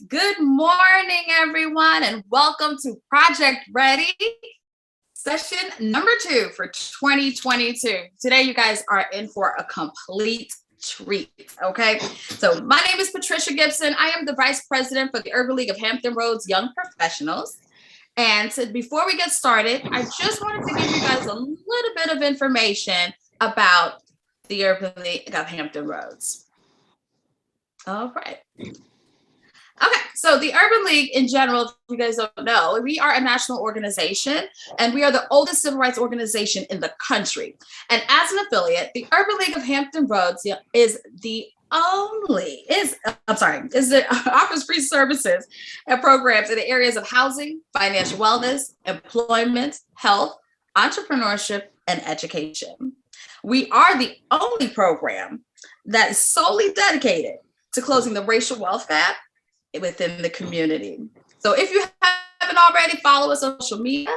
Good morning, everyone, and welcome to Project Ready, session number 2 for 2022. Today, you guys are in for a complete treat, okay? So my name is Patricia Gibson. I am the Vice President for the Urban League of Hampton Roads Young Professionals. And before we get started, I just wanted to give you guys a little bit of information about the Urban League of Hampton Roads. All right. Okay, so the Urban League in general, if you guys don't know, we are a national organization and we are the oldest civil rights organization in the country. And as an affiliate, the Urban League of Hampton Roads offers free services and programs in the areas of housing, financial wellness, employment, health, entrepreneurship, and education. We are the only program that is solely dedicated to closing the racial wealth gap within the community. So if you haven't already, follow us on social media.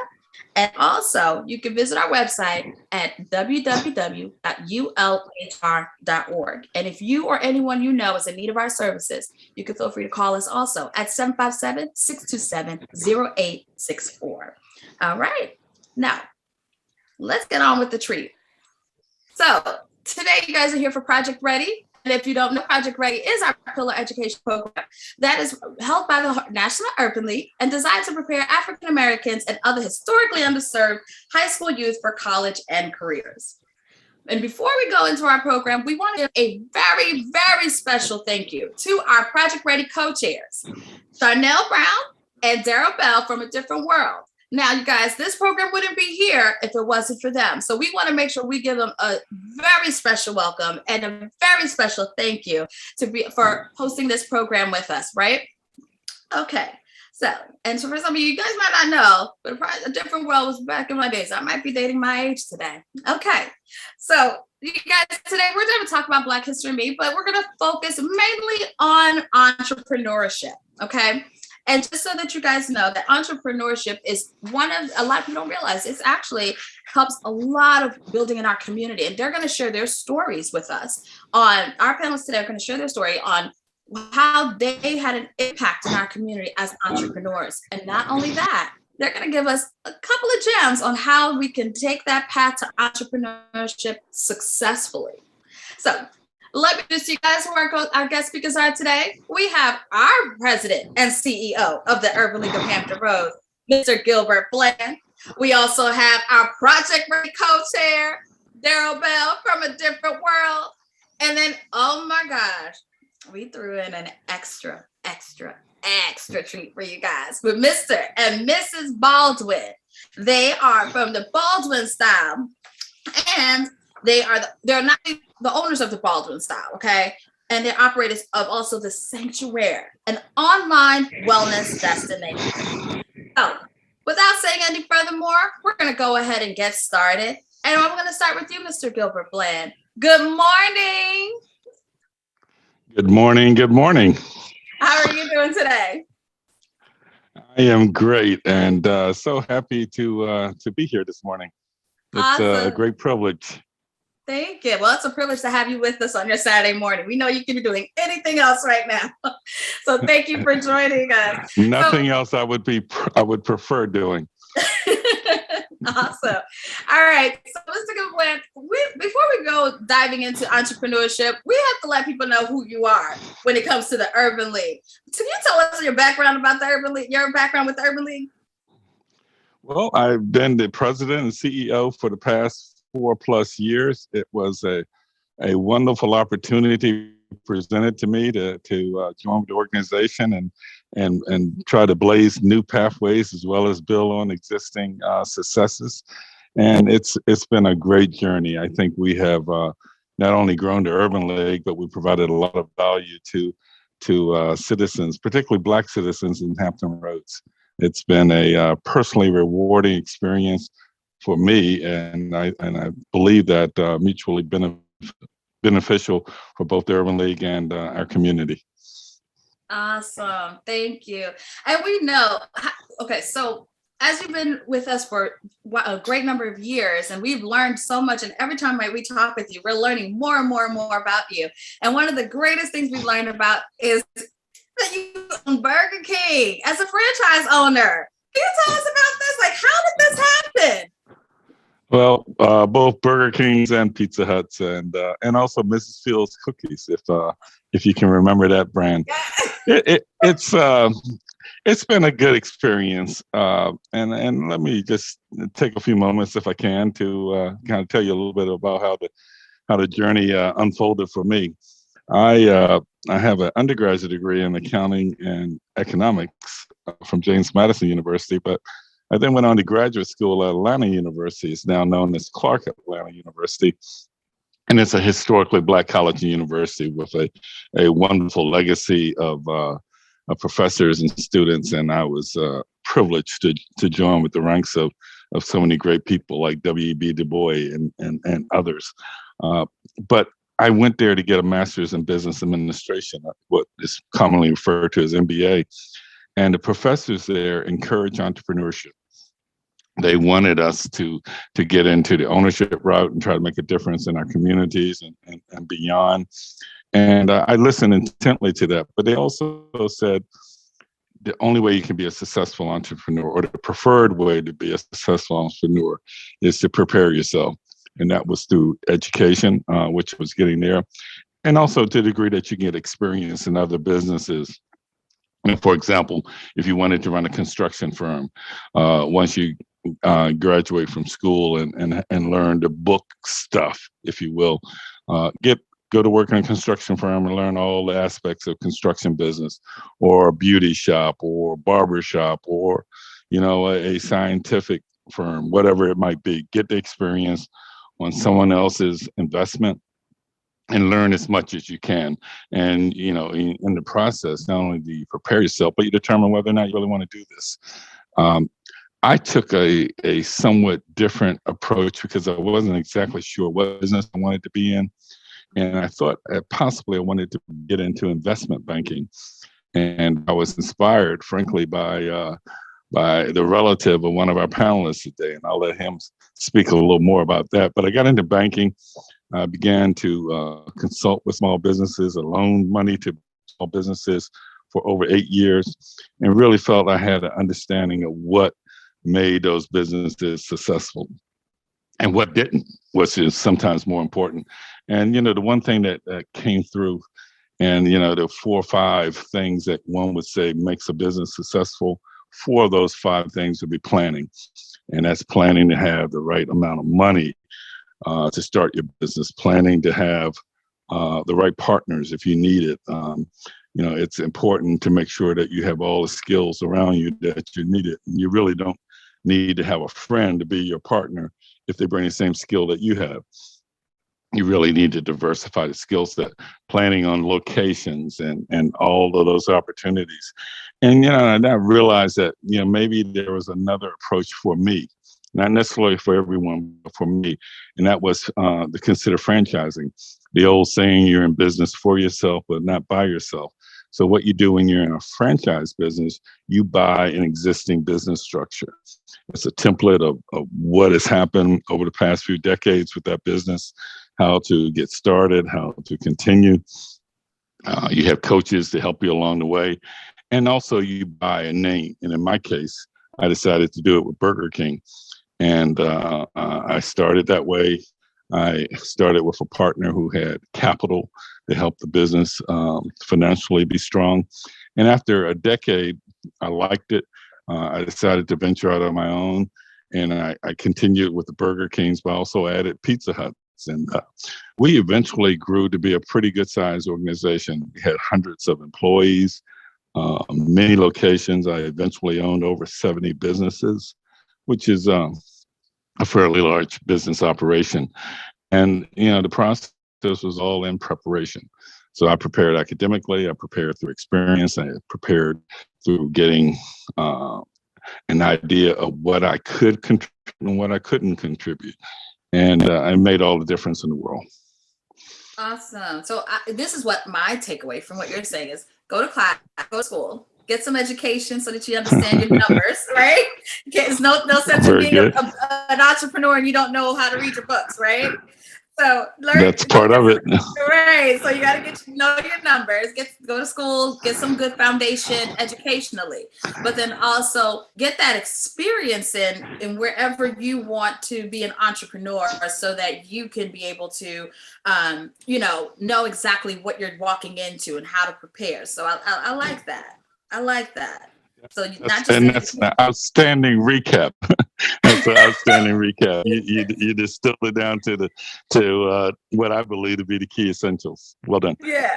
And also you can visit our website at www.ulhr.org. And if you or anyone you know is in need of our services, you can feel free to call us also at 757-627-0864. All right, now let's get on with the treat. So today you guys are here for Project Ready. And if you don't know, Project Ready is our pillar education program that is held by the National Urban League and designed to prepare African Americans and other historically underserved high school youth for college and careers. And before we go into our program, we want to give a very, very special thank you to our Project Ready co-chairs, Donnell Brown and Darryl Bell from A Different World. Now, you guys, this program wouldn't be here if it wasn't for them. So we want to make sure we give them a very special welcome and a very special thank you for hosting this program with us, right? Okay. So for some of you guys might not know, but A Different World was back in my days. I might be dating my age today. Okay. So you guys, today we're going to talk about Black History Month, but we're going to focus mainly on entrepreneurship. Okay. And just so that you guys know that entrepreneurship is a lot of people don't realize, it's actually helps a lot of building in our community. And they're going to share their stories with us on our panelists today are going to share their story on how they had an impact in our community as entrepreneurs. And not only that, they're going to give us a couple of gems on how we can take that path to entrepreneurship successfully. So let me introduce you guys who our guest speakers are today. We have our president and CEO of the Urban League of Hampton Roads, Mr. Gilbert Bland. We also have our Project Ready co-chair, Darryl Bell from A Different World. And then, oh my gosh, we threw in an extra treat for you guys with Mr. and Mrs. Baldwin. They are from the Baldwin style, and they're not the owners of the Baldwin style, okay? And they're operators of also the Sanctuaire, an online wellness destination. So without saying any furthermore, we're going to go ahead and get started. And I'm going to start with you, Mr. Gilbert Bland. Good morning. Good morning. Good morning. How are you doing today? I am great and so happy to be here this morning. It's Awesome. A great privilege. Thank you. Well, it's a privilege to have you with us on your Saturday morning. We know you can be doing anything else right now. So thank you for joining us. Nothing else I would prefer doing. Awesome. All right. So Mr. Gilbert, before we go diving into entrepreneurship, we have to let people know who you are when it comes to the Urban League. Can you tell us your background about the Urban League, your background with the Urban League? Well, I've been the president and CEO for the past 4+ years. It was a wonderful opportunity presented to me to join the organization and try to blaze new pathways as well as build on existing successes. And it's been a great journey. I think we have not only grown the Urban League, but we provided a lot of value to citizens, particularly Black citizens in Hampton Roads. It's been a personally rewarding experience for me, and I believe that mutually beneficial for both the Urban League and our community. Awesome, thank you. And we know, okay, so as you've been with us for a great number of years, and we've learned so much, and every time we talk with you, we're learning more and more and more about you. And one of the greatest things we've learned about is that you own Burger King as a franchise owner. Can you tell us about this? Like, how did this happen? Well, both Burger Kings and Pizza Huts, and also Mrs. Fields cookies, if you can remember that brand. It's been a good experience, and let me just take a few moments, if I can, to kind of tell you a little bit about how the journey unfolded for me. I have an undergraduate degree in accounting and economics from James Madison University, but I then went on to graduate school at Atlanta University. It's now known as Clark Atlanta University. And it's a historically Black college and university with a wonderful legacy of professors and students. And I was privileged to join with the ranks of so many great people like W.E.B. Du Bois and others. But I went there to get a master's in business administration, what is commonly referred to as MBA. And the professors there encourage entrepreneurship. They wanted us to get into the ownership route and try to make a difference in our communities and beyond. And I listened intently to that. But they also said the only way you can be a successful entrepreneur, or the preferred way to be a successful entrepreneur, is to prepare yourself. And that was through education, which was getting there. And also to the degree that you get experience in other businesses. And for example, if you wanted to run a construction firm, once you graduate from school and learn the book stuff, if you will, go to work in a construction firm and learn all the aspects of construction business, or a beauty shop, or barber shop, or a scientific firm, whatever it might be. Get the experience on someone else's investment and learn as much as you can. And in the process, not only do you prepare yourself, but you determine whether or not you really want to do this. I took a somewhat different approach because I wasn't exactly sure what business I wanted to be in. And I thought possibly I wanted to get into investment banking. And I was inspired, frankly, by the relative of one of our panelists today. And I'll let him speak a little more about that. But I got into banking. I began to consult with small businesses, and loan money to small businesses for over 8 years, and really felt I had an understanding of what made those businesses successful and what didn't, which is sometimes more important. And, the one thing that came through, and, the 4 or 5 things that one would say makes a business successful, 4 of those 5 things would be planning. And that's planning to have the right amount of money to start your business, planning to have the right partners if you need it. It's important to make sure that you have all the skills around you that you need it. And you really don't need to have a friend to be your partner if they bring the same skill that you have. You really need to diversify the skill set, planning on locations and all of those opportunities. And, I realized that, maybe there was another approach for me, not necessarily for everyone, but for me. And that was to consider franchising. The old saying, you're in business for yourself, but not by yourself. So what you do when you're in a franchise business, you buy an existing business structure. It's a template of what has happened over the past few decades with that business, how to get started, how to continue. You have coaches to help you along the way. And also you buy a name. And in my case, I decided to do it with Burger King. And I started that way. I started with a partner who had capital to help the business financially be strong. And after a decade, I liked it. I decided to venture out on my own. And I continued with the Burger Kings, but also added Pizza Huts. And we eventually grew to be a pretty good sized organization. We had hundreds of employees, many locations. I eventually owned over 70 businesses, which is a fairly large business operation. And, the process was all in preparation. So I prepared academically, I prepared through experience, I prepared through getting an idea of what I could contribute and what I couldn't contribute. And I made all the difference in the world. Awesome. So this is what my takeaway from what you're saying is: go to class, go to school, get some education so that you understand your numbers, right? It's no sense in being an entrepreneur and you don't know how to read your books, right? So learn. That's part of it. Right. So you got to know your numbers, go to school, get some good foundation educationally, but then also get that experience in wherever you want to be an entrepreneur, so that you can be able to, know exactly what you're walking into and how to prepare. So I like that. I like that. So not just That's an outstanding recap. That's an outstanding recap. You distill it down to what I believe to be the key essentials. Well done. Yeah,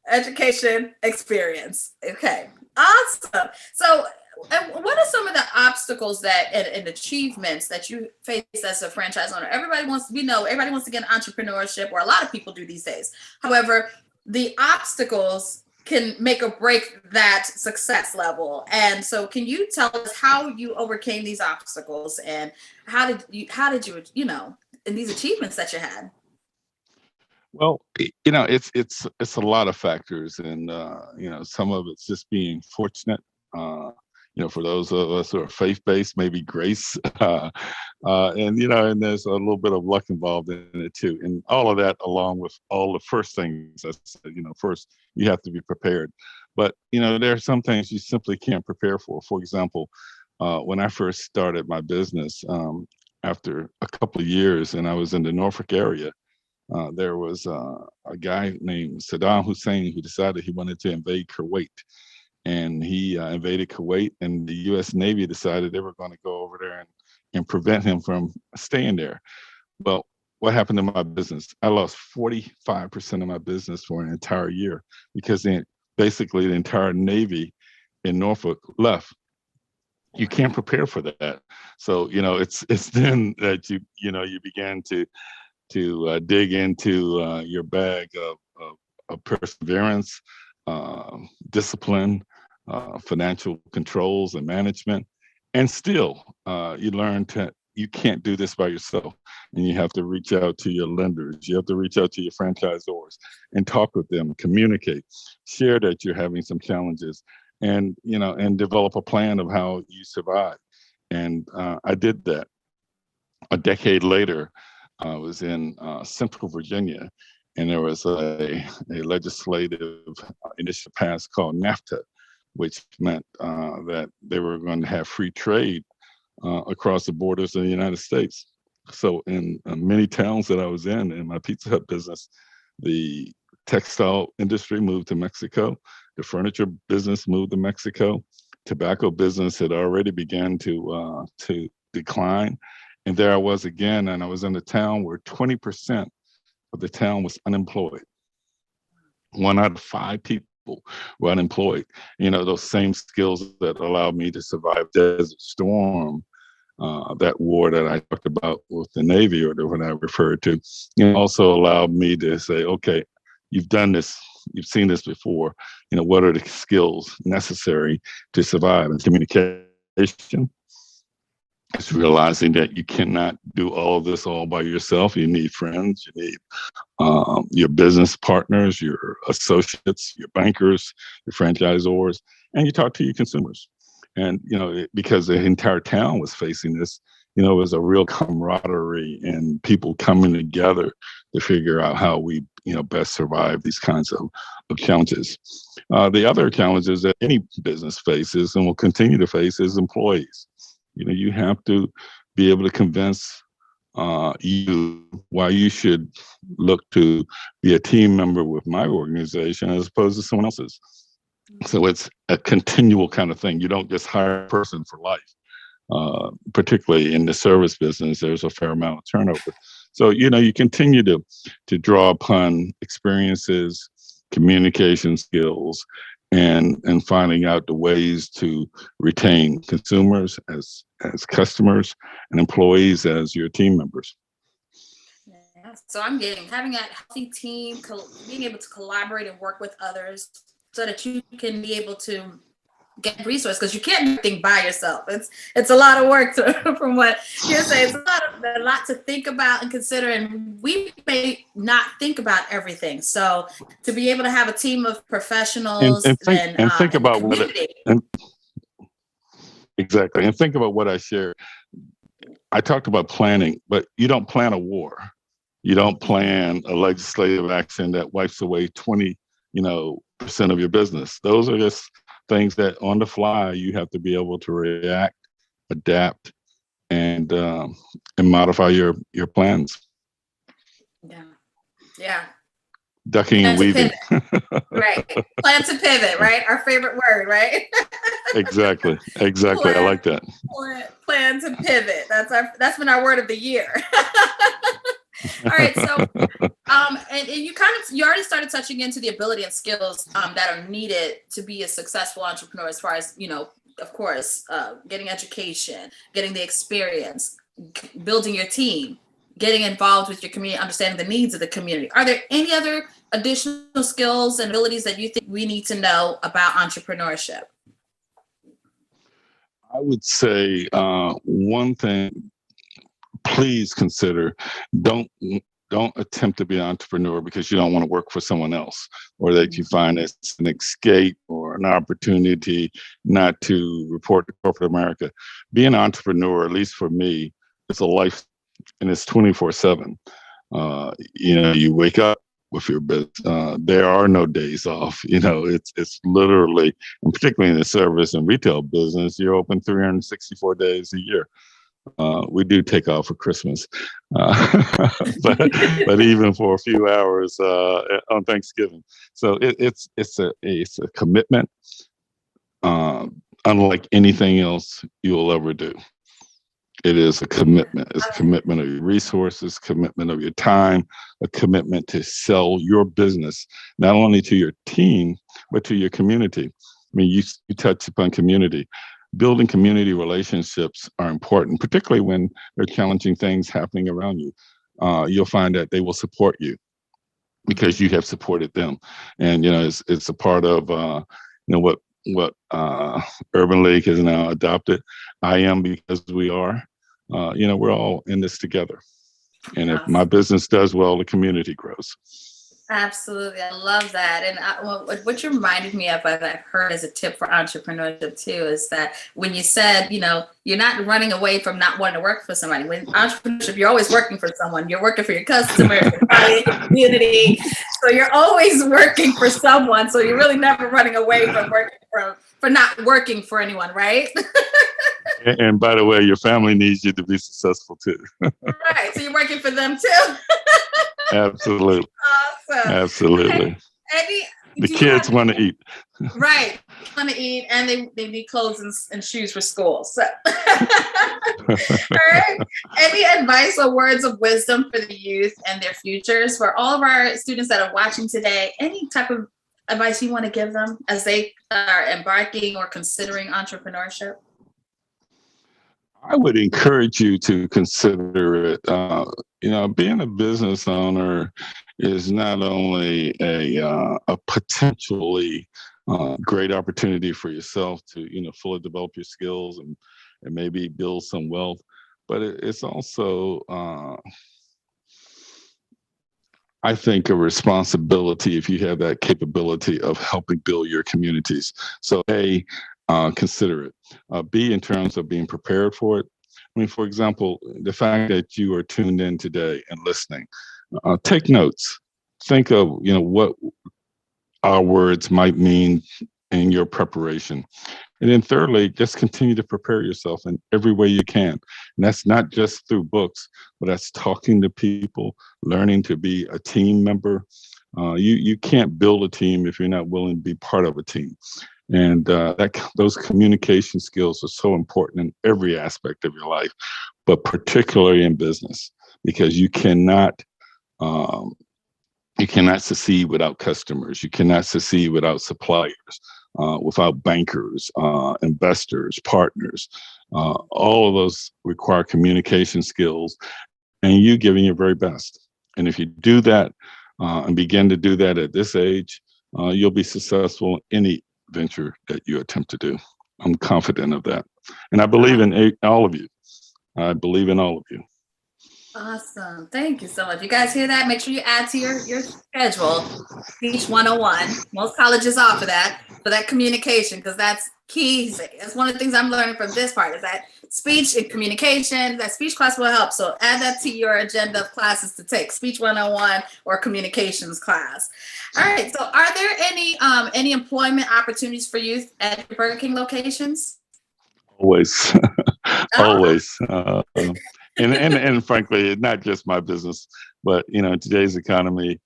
education, experience. Okay, awesome. So, what are some of the obstacles that and achievements that you face as a franchise owner? Everybody wants to get entrepreneurship, or a lot of people do these days. However, the obstacles can make or break that success level. And so, can you tell us how you overcame these obstacles, and how did you, in these achievements that you had? Well, it's a lot of factors, and some of it's just being fortunate. For those of us who are faith-based, maybe grace, and there's a little bit of luck involved in it too. And all of that, along with all the first things I said, first you have to be prepared. But there are some things you simply can't prepare for. For example, when I first started my business, after a couple of years, and I was in the Norfolk area. There was a guy named Saddam Hussein who decided he wanted to invade Kuwait. And he invaded Kuwait, and the U.S. Navy decided they were going to go over there and prevent him from staying there. Well, what happened to my business? I lost 45% of my business for an entire year because basically the entire Navy in Norfolk left. You can't prepare for that. So, it's then that you began to dig into your bag of perseverance, discipline, financial controls and management. And still, you learn you can't do this by yourself. And you have to reach out to your lenders. You have to reach out to your franchisors and talk with them, communicate, share that you're having some challenges, and develop a plan of how you survive. And I did that. A decade later, I was in Central Virginia, and there was a legislative initiative passed called NAFTA, which meant that they were going to have free trade across the borders of the United States. So in many towns that I was in my Pizza Hut business, the textile industry moved to Mexico, the furniture business moved to Mexico, tobacco business had already began to decline. And there I was again, and I was in a town where 20% of the town was unemployed. 1 out of 5 people were unemployed. Those same skills that allowed me to survive Desert Storm, that war that I talked about with the Navy, or what I referred to, also allowed me to say, okay, you've done this, you've seen this before. What are the skills necessary to survive? And communication. It's realizing that you cannot do all of this all by yourself. You need friends, you need your business partners, your associates, your bankers, your franchisors, and you talk to your consumers. And, because the entire town was facing this, it was a real camaraderie and people coming together to figure out how we, best survive these kinds of challenges. The other challenges that any business faces and will continue to face is employees. You have to be able to convince you why you should look to be a team member with my organization as opposed to someone else's. So it's a continual kind of thing. You don't just hire a person for life. Particularly in the service business, there's a fair amount of turnover. So, you continue to draw upon experiences, communication skills, and finding out the ways to retain consumers as customers and employees as your team members. Yeah. So I'm getting having a healthy team, being able to collaborate and work with others, so that you can be able to get resources, because you can't do anything by yourself. It's a lot of work from what you're saying. It's a lot to think about and consider, and we may not think about everything. So to be able to have a team of professionals and think about exactly, and think about what I shared. I talked about planning, but you don't plan a war. You don't plan a legislative action that wipes away 20% of your business. Those are just things that on the fly you have to be able to react, adapt, and modify your plans. Yeah. Yeah. Ducking and weaving. Right. Plan to pivot, right? Our favorite word, right? Exactly. I like that. Plan to pivot. That's been our word of the year. All right. So and you already started touching into the ability and skills that are needed to be a successful entrepreneur, as far as, of course, getting education, getting the experience, building your team, getting involved with your community, understanding the needs of the community. Are there any other additional skills and abilities that you think we need to know about entrepreneurship? I would say one thing, please consider, don't attempt to be an entrepreneur because you don't want to work for someone else, or that you find it's an escape or an opportunity not to report to corporate America. Being an entrepreneur, at least for me, it's a life, and it's 24/7. You wake up with your business. There are no days off. It's literally, and particularly in the service and retail business, you're open 364 days a year. We do take off for Christmas, but even for a few hours on Thanksgiving. So it's a commitment, unlike anything else you'll ever do. It is a commitment. It's a commitment of your resources, commitment of your time, a commitment to sell your business, not only to your team, but to your community. I mean, you touched upon community. Building community relationships are important, particularly when there are challenging things happening around you. You'll find that they will support you because you have supported them. And, it's a part of, what Urban League has now adopted. I am because we are. We're all in this together. And if my business does well, the community grows. Absolutely. I love that. And what you reminded me of, what I've heard as a tip for entrepreneurship too, is that when you said, you're not running away from not wanting to work for somebody. When entrepreneurship, you're always working for someone. You're working for your customers, your client, your community. So you're always working for someone. So you're really never running away from working for not working for anyone, right? And by the way, your family needs you to be successful too. Right. So you're working for them too. Absolutely. Awesome. Okay. Eddie, the kids want to eat. Right. Want to eat, and they need clothes and shoes for school. So, all right. Any advice or words of wisdom for the youth and their futures? For all of our students that are watching today, any type of advice you want to give them as they are embarking or considering entrepreneurship? I would encourage you to consider it. Being a business owner is not only a potentially great opportunity for yourself to, fully develop your skills and maybe build some wealth, but it's also, I think, a responsibility if you have that capability of helping build your communities. So consider it. B, in terms of being prepared for it. I mean, for example, the fact that you are tuned in today and listening, take notes. Think of, what our words might mean in your preparation. And then thirdly, just continue to prepare yourself in every way you can. And that's not just through books, but that's talking to people, learning to be a team member. You can't build a team if you're not willing to be part of a team. And those communication skills are so important in every aspect of your life, but particularly in business, because you cannot succeed without customers. You cannot succeed without suppliers, without bankers, investors, partners. All of those require communication skills, and you giving your very best. And if you do that and begin to do that at this age, you'll be successful in any venture that you attempt to do. I'm confident of that. And I believe in all of you. I believe in all of you. Awesome. Thank you so much. You guys hear that? Make sure you add to your schedule. Speech 101. Most colleges offer that for that communication because that's key. That's one of the things I'm learning from this part is that speech and communication, that speech class will help. So add that to your agenda of classes to take, speech 101 or communications class. All right. So are there any employment opportunities for youth at your Burger King locations? Always, Oh, always. And frankly, not just my business, but in today's economy,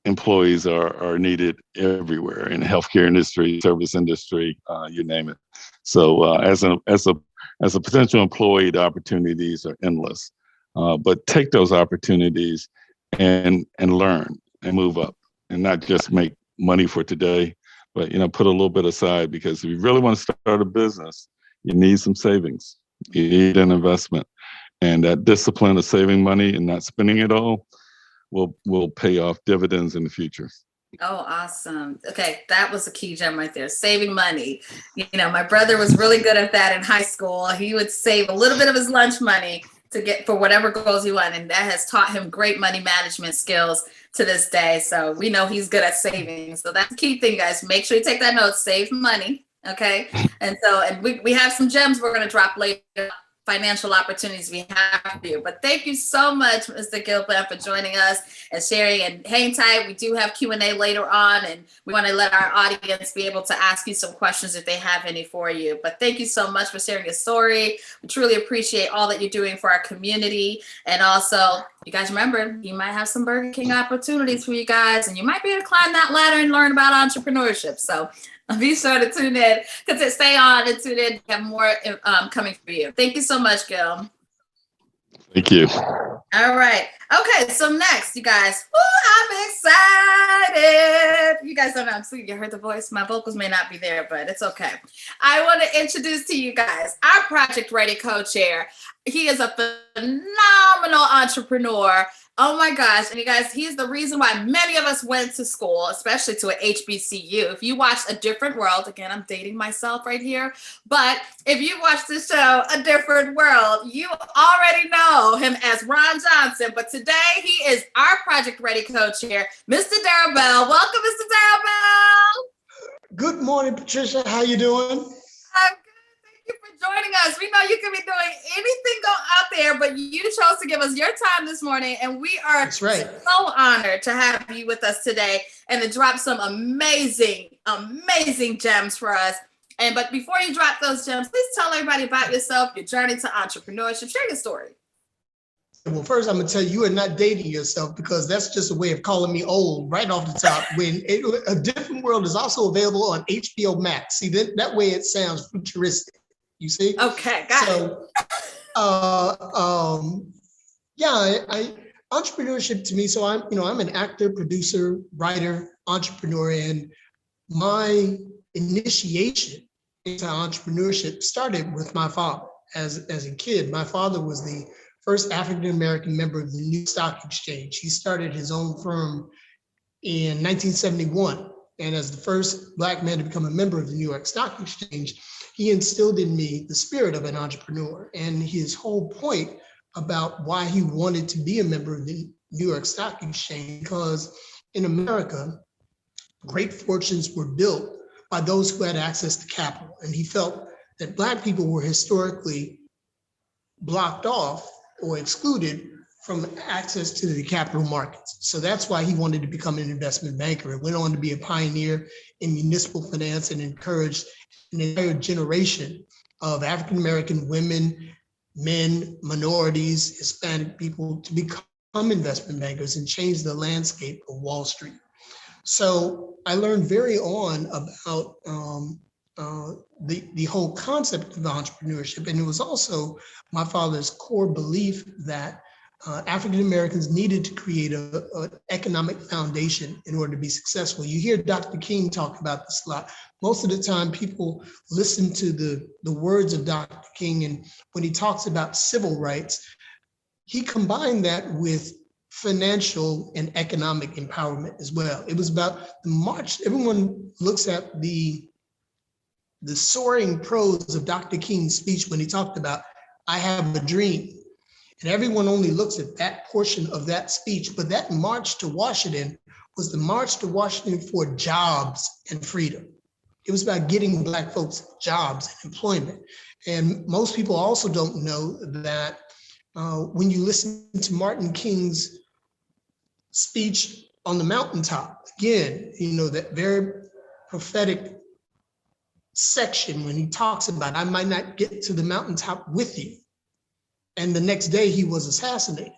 employees are needed everywhere in the healthcare industry, service industry, you name it. So as a potential employee, the opportunities are endless. But take those opportunities and learn and move up, and not just make money for today, but put a little bit aside, because if you really want to start a business, you need some savings. You need an investment, and that discipline of saving money and not spending it all will pay off dividends in the future. oh, awesome. Okay, that was a key gem right there. Saving money. My brother was really good at that in high school. He would save a little bit of his lunch money to get for whatever goals he wanted, and that has taught him great money management skills to this day. So we know he's good at saving. So that's the key thing, guys. Make sure you take that note. Save money. Okay. And we have some gems we're going to drop later, financial opportunities we have for you. But thank you so much, Mr. Gilbert, for joining us and sharing. And hang tight. We do have Q&A later on, and we want to let our audience be able to ask you some questions if they have any for you. But thank you so much for sharing your story. We truly appreciate all that you're doing for our community. And also, you guys remember, you might have some Burger King opportunities for you guys, and you might be able to climb that ladder and learn about entrepreneurship. So be sure to tune in, because stay on and tune in. We have more coming for you. Thank you so much, Gil. Thank you. All right. Okay. So next, you guys, I'm excited. You guys don't know. I'm sleeping. You heard the voice. My vocals may not be there, but it's okay. I want to introduce to you guys our Project Ready co-chair. He is a phenomenal entrepreneur. Oh my gosh. And you guys, he's the reason why many of us went to school, especially to an HBCU. If you watch A Different World, again, I'm dating myself right here, but if you watch the show A Different World, you already know him as Ron Johnson. But today he is our Project Ready co-chair, Mr. Darryl Bell. Welcome, Mr. Darryl Bell. Good morning, Patricia. How you doing? I'm good. Thank you for joining us. We know you can be doing anything go out there, but you chose to give us your time this morning, and we are so honored to have you with us today and to drop some amazing gems for us. But before you drop those gems, please tell everybody about yourself, your journey to entrepreneurship. Share your story. Well, first, I'm going to tell you are not dating yourself, because that's just a way of calling me old right off the top. When A Different World is also available on HBO Max. See, that way it sounds futuristic. You see? Okay, got it. Entrepreneurship to me. So I'm an actor, producer, writer, entrepreneur, and my initiation into entrepreneurship started with my father. As a kid, my father was the first African-American member of the New York Stock Exchange. He started his own firm in 1971. And as the first Black man to become a member of the New York Stock Exchange, he instilled in me the spirit of an entrepreneur. And his whole point about why he wanted to be a member of the New York Stock Exchange, because in America, great fortunes were built by those who had access to capital. And he felt that Black people were historically blocked off or excluded from access to the capital markets. So that's why he wanted to become an investment banker, and went on to be a pioneer in municipal finance and encouraged an entire generation of African-American women, men, minorities, Hispanic people to become investment bankers and change the landscape of Wall Street. So I learned very on about the whole concept of entrepreneurship. And it was also my father's core belief that African Americans needed to create an economic foundation in order to be successful. You hear Dr. King talk about this a lot. Most of the time, people listen to the words of Dr. King, and when he talks about civil rights, he combined that with financial and economic empowerment as well. It was about the march. Everyone looks at the soaring prose of Dr. King's speech when he talked about, I have a dream. And everyone only looks at that portion of that speech, but that march to Washington was the march to Washington for jobs and freedom. It was about getting Black folks jobs and employment. And most people also don't know that when you listen to Martin King's speech on the mountaintop, again, that very prophetic section when he talks about, I might not get to the mountaintop with you. And the next day he was assassinated.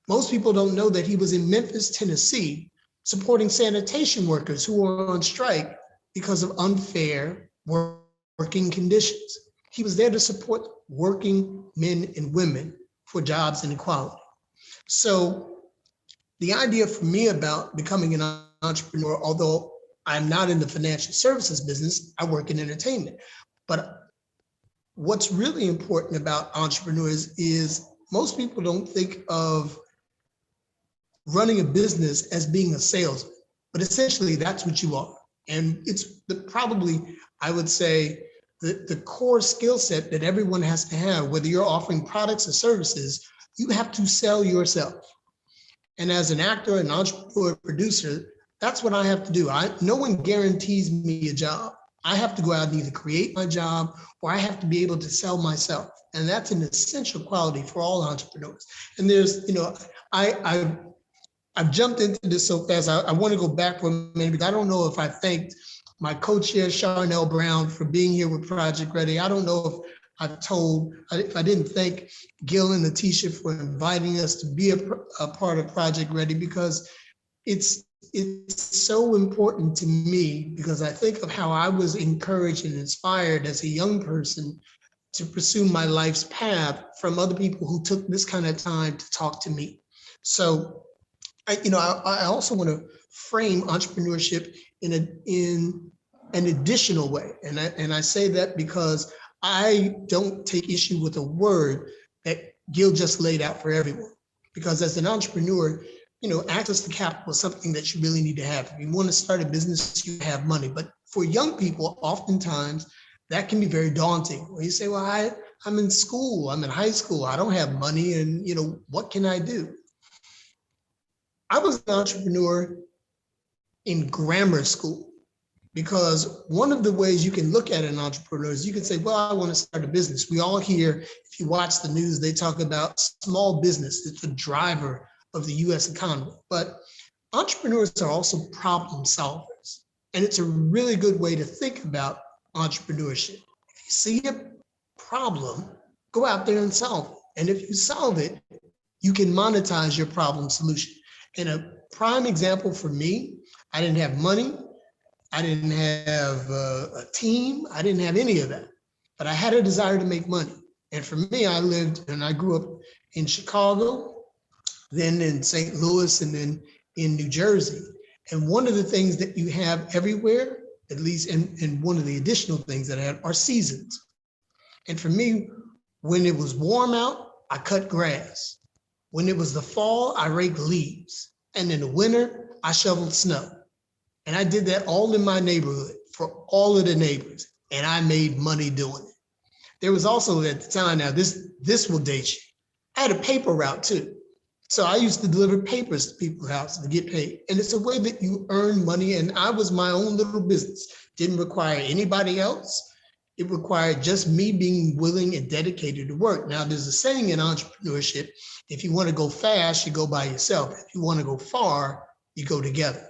Most people don't know that he was in Memphis, Tennessee, supporting sanitation workers who were on strike because of unfair working conditions. He was there to support working men and women for jobs and equality. So the idea for me about becoming an entrepreneur, although I'm not in the financial services business, I work in entertainment. But what's really important about entrepreneurs is most people don't think of running a business as being a salesman, but essentially that's what you are. And it's probably, I would say, the core skill set that everyone has to have, whether you're offering products or services, you have to sell yourself. And as an actor, an entrepreneur, producer, that's what I have to do. No one guarantees me a job. I have to go out and either create my job or I have to be able to sell myself. And that's an essential quality for all entrepreneurs. And there's, I've jumped into this so fast. I want to go back for a minute because I don't know if I thanked my co-chair, Charnel Brown, for being here with Project Ready. I don't know if I didn't thank Gil and Letitia for inviting us to be a part of Project Ready, because it's so important to me, because I think of how I was encouraged and inspired as a young person to pursue my life's path from other people who took this kind of time to talk to me. So I also want to frame entrepreneurship in an additional way. And I say that because I don't take issue with a word that Gil just laid out for everyone. Because as an entrepreneur, access to capital is something that you really need to have. If you want to start a business, you have money. But for young people, oftentimes that can be very daunting. When you say, well, I'm in school, I'm in high school, I don't have money, and what can I do? I was an entrepreneur in grammar school, because one of the ways you can look at an entrepreneur is you can say, well, I want to start a business. We all hear, if you watch the news, they talk about small business. It's the driver of the US economy. But entrepreneurs are also problem solvers. And it's a really good way to think about entrepreneurship. If you see a problem, go out there and solve it. And if you solve it, you can monetize your problem solution. And a prime example for me, I didn't have money. I didn't have a team. I didn't have any of that, but I had a desire to make money. And for me, I grew up in Chicago, then in St. Louis, and then in New Jersey. And one of the things that you have everywhere, at least, and one of the additional things that I had, are seasons. And for me, when it was warm out, I cut grass. When it was the fall, I raked leaves. And in the winter, I shoveled snow. And I did that all in my neighborhood for all of the neighbors. And I made money doing it. There was also at the time, now this will date you, I had a paper route too. So I used to deliver papers to people's houses to get paid. And it's a way that you earn money. And I was my own little business. Didn't require anybody else. It required just me being willing and dedicated to work. Now, there's a saying in entrepreneurship, if you want to go fast, you go by yourself. If you want to go far, you go together.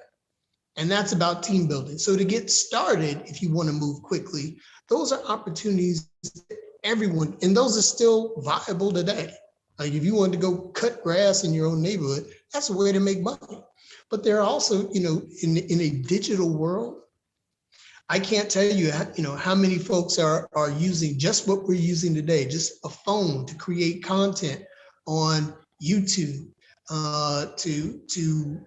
And that's about team building. So to get started, if you want to move quickly, those are opportunities that everyone, and those are still viable today. Like if you want to go cut grass in your own neighborhood, that's a way to make money. But there are also, in a digital world, I can't tell you, how many folks are using just what we're using today, just a phone to create content on YouTube, to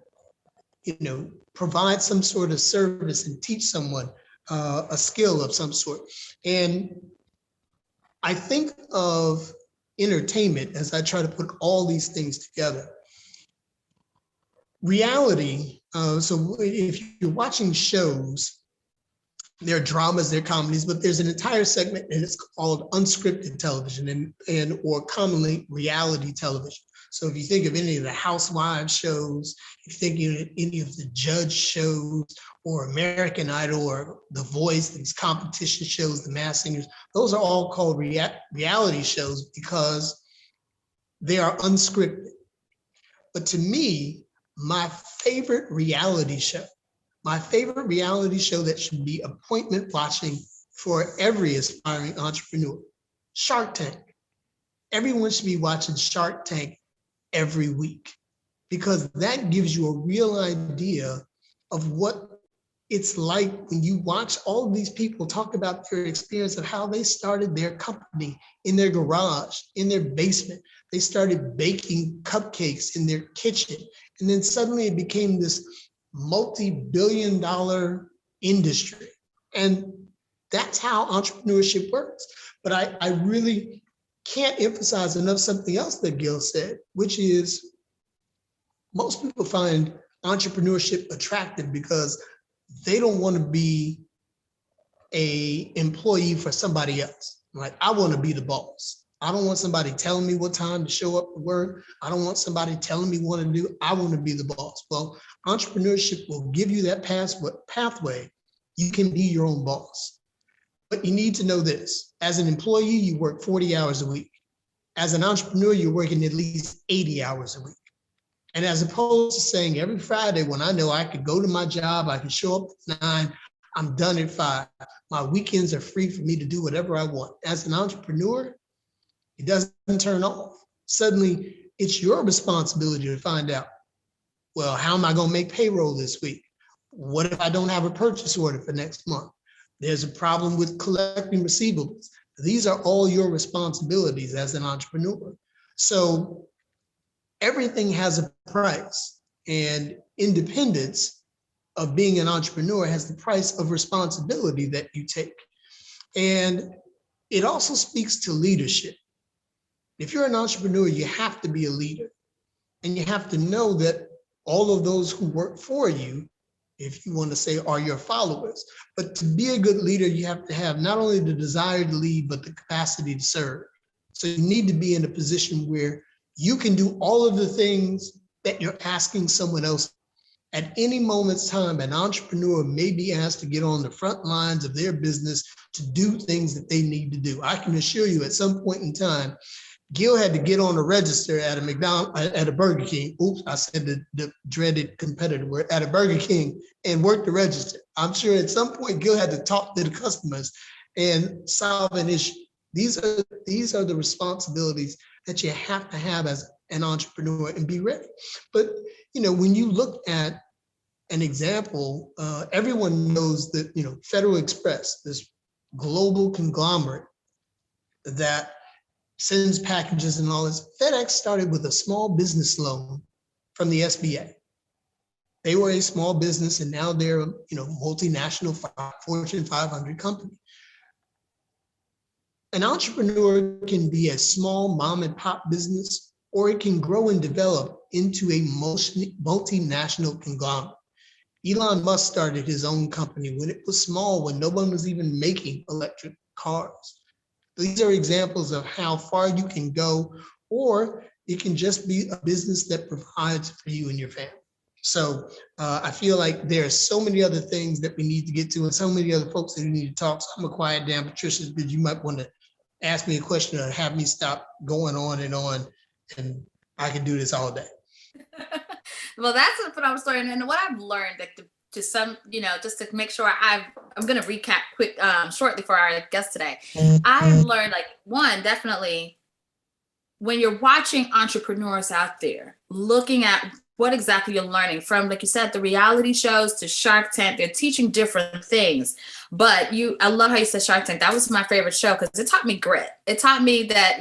provide some sort of service and teach someone a skill of some sort. And I think of entertainment as I try to put all these things together. Reality, so if you're watching shows, there are dramas, there are comedies, but there's an entire segment and it's called unscripted television and or commonly reality television. So if you think of any of the housewives shows, if you think of any of the judge shows or American Idol or The Voice, these competition shows, The Masked Singers, those are all called reality shows because they are unscripted. But to me, my favorite reality show that should be appointment watching for every aspiring entrepreneur, Shark Tank. Everyone should be watching Shark Tank every week because that gives you a real idea of what it's like when you watch all of these people talk about their experience of how they started their company in their garage, in their basement. They started baking cupcakes in their kitchen. And then suddenly it became this multi-billion-dollar industry. And that's how entrepreneurship works. But I really can't emphasize enough something else that Gil said, which is most people find entrepreneurship attractive because they don't want to be an employee for somebody else. Like, I want to be the boss. I don't want somebody telling me what time to show up to work. I don't want somebody telling me what to do. I want to be the boss. Well, entrepreneurship will give you that pathway. You can be your own boss. But you need to know this. As an employee, you work 40 hours a week. As an entrepreneur, you're working at least 80 hours a week. And as opposed to saying every Friday when I know I could go to my job, I can show up at 9, I'm done at 5. My weekends are free for me to do whatever I want. As an entrepreneur, it doesn't turn off. Suddenly, it's your responsibility to find out, well, how am I going to make payroll this week? What if I don't have a purchase order for next month? There's a problem with collecting receivables. These are all your responsibilities as an entrepreneur. So everything has a price, and independence of being an entrepreneur has the price of responsibility that you take. And it also speaks to leadership. If you're an entrepreneur, you have to be a leader, and you have to know that all of those who work for you, if you want to say, are your followers. But to be a good leader, you have to have not only the desire to lead, but the capacity to serve. So you need to be in a position where you can do all of the things that you're asking someone else. At any moment's time, an entrepreneur may be asked to get on the front lines of their business to do things that they need to do. I can assure you at some point in time, Gil had to get on the register at a Burger King. Oops, I said the dreaded competitor word, at a Burger King, and work the register. I'm sure at some point Gil had to talk to the customers and solve an issue. These are the responsibilities that you have to have as an entrepreneur and be ready. But when you look at an example, everyone knows that Federal Express, this global conglomerate that sends packages and all this. FedEx started with a small business loan from the SBA. They were a small business, and now they're a multinational Fortune 500 company. An entrepreneur can be a small mom and pop business, or it can grow and develop into a multinational conglomerate. Elon Musk started his own company when it was small, when no one was even making electric cars. These are examples of how far you can go, or it can just be a business that provides for you and your family. So I feel like there are so many other things that we need to get to, and so many other folks that we need to talk. So I'm gonna quiet down, Patricia, because you might want to ask me a question or have me stop going on, and I can do this all day. Well, that's what I was learning, and what I've learned that to some, just to make sure I'm going to recap quick, shortly for our guest today. I've learned, one, definitely when you're watching entrepreneurs out there, looking at what exactly you're learning from, like you said, the reality shows to Shark Tank, they're teaching different things. But I love how you said Shark Tank. That was my favorite show because it taught me grit. It taught me that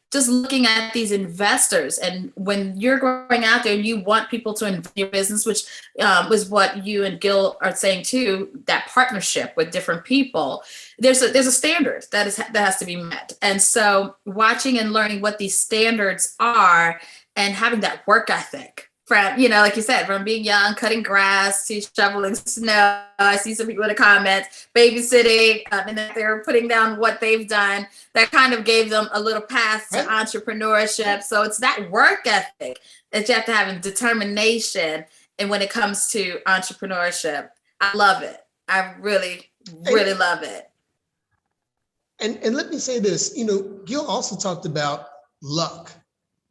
just looking at these investors, and when you're going out there and you want people to invest in your business, which was what you and Gil are saying too, that partnership with different people, there's a standard that has to be met. And so watching and learning what these standards are and having that work ethic from, like you said, from being young, cutting grass to shoveling snow. I see some people in the comments, babysitting, and then they're putting down what they've done. That kind of gave them a little path to entrepreneurship. So it's that work ethic that you have to have in determination. And when it comes to entrepreneurship, I love it. I really, really love it. And let me say this, Gil also talked about luck,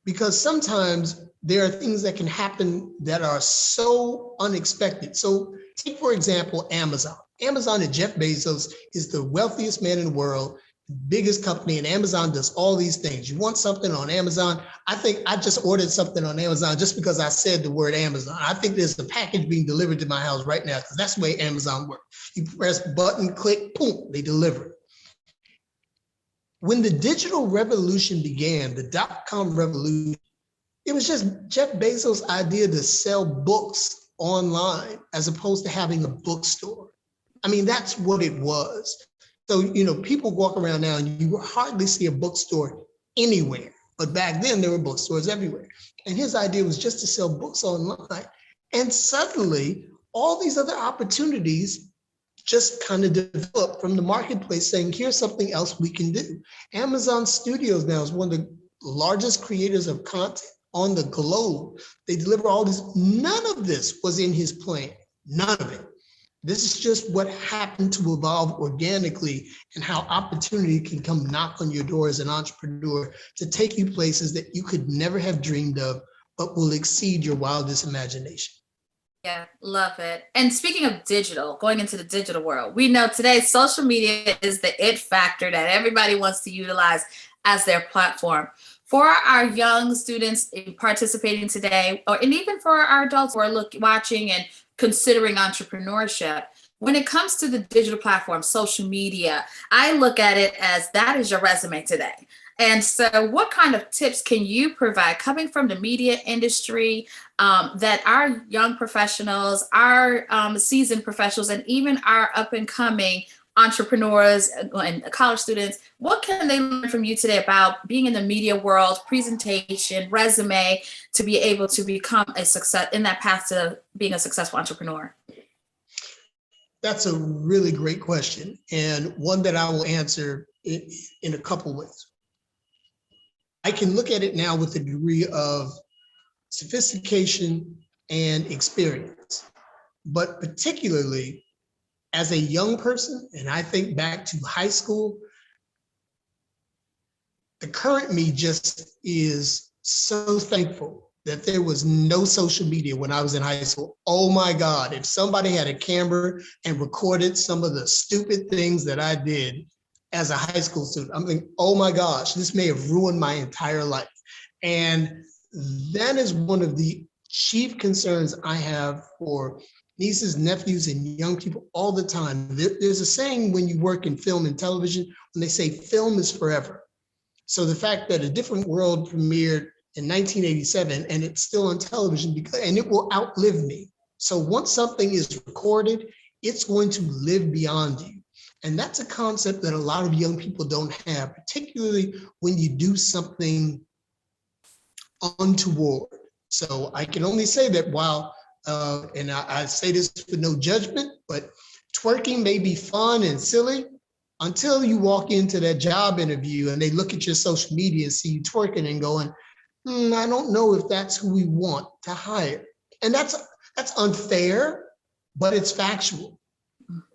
because sometimes there are things that can happen that are so unexpected. So take, for example, Amazon. Amazon and Jeff Bezos is the wealthiest man in the world, biggest company, and Amazon does all these things. You want something on Amazon? I think I just ordered something on Amazon just because I said the word Amazon. I think there's a package being delivered to my house right now, because that's the way Amazon works. You press button, click, boom, they deliver. When the digital revolution began, the dot-com revolution, it was just Jeff Bezos' idea to sell books online as opposed to having a bookstore. I mean, that's what it was. So, people walk around now and you hardly see a bookstore anywhere. But back then there were bookstores everywhere. And his idea was just to sell books online. And suddenly all these other opportunities just kind of developed from the marketplace, saying, here's something else we can do. Amazon Studios now is one of the largest creators of content on the globe. They deliver all this. None of this was in his plan, none of it. This is just what happened to evolve organically, and how opportunity can come knock on your door as an entrepreneur to take you places that you could never have dreamed of, but will exceed your wildest imagination. Yeah, love it. And speaking of digital, going into the digital world, we know today social media is the it factor that everybody wants to utilize as their platform. For our young students participating today, and even for our adults who are watching and considering entrepreneurship, when it comes to the digital platform, social media, I look at it as that is your resume today. And so what kind of tips can you provide coming from the media industry that our young professionals, our seasoned professionals, and even our up and coming entrepreneurs and college students, what can they learn from you today about being in the media world, presentation, resume, to be able to become a success in that path to being a successful entrepreneur? That's a really great question, and one that I will answer in a couple ways. I can look at it now with a degree of sophistication and experience, but particularly as a young person, and I think back to high school, the current me just is so thankful that there was no social media when I was in high school. Oh my God, if somebody had a camera and recorded some of the stupid things that I did as a high school student, I'm thinking, oh my gosh, this may have ruined my entire life. And that is one of the chief concerns I have for nieces, nephews, and young people all the time. There's a saying when you work in film and television, when they say film is forever. So the fact that A Different World premiered in 1987 and it's still on television, and it will outlive me. So once something is recorded, it's going to live beyond you. And that's a concept that a lot of young people don't have, particularly when you do something untoward. So I can only say that while, and I say this with no judgment, but twerking may be fun and silly until you walk into that job interview and they look at your social media and see you twerking and going, I don't know if that's who we want to hire. And that's unfair, but it's factual.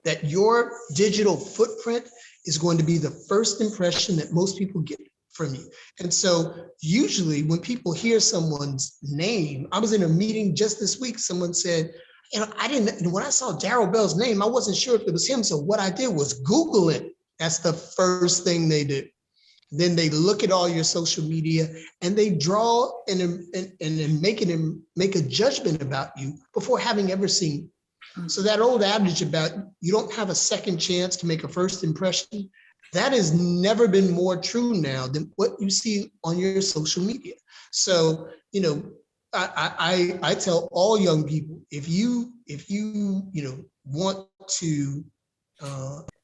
That your digital footprint is going to be the first impression that most people get from you. And so usually when people hear someone's name, I was in a meeting just this week, someone said, when I saw Darryl Bell's name, I wasn't sure if it was him. So what I did was Google it. That's the first thing they do. Then they look at all your social media and they draw and make a judgment about you before having ever seen you. So that old adage about you don't have a second chance to make a first impression, that has never been more true now than what you see on your social media. So, I tell all young people, if you want to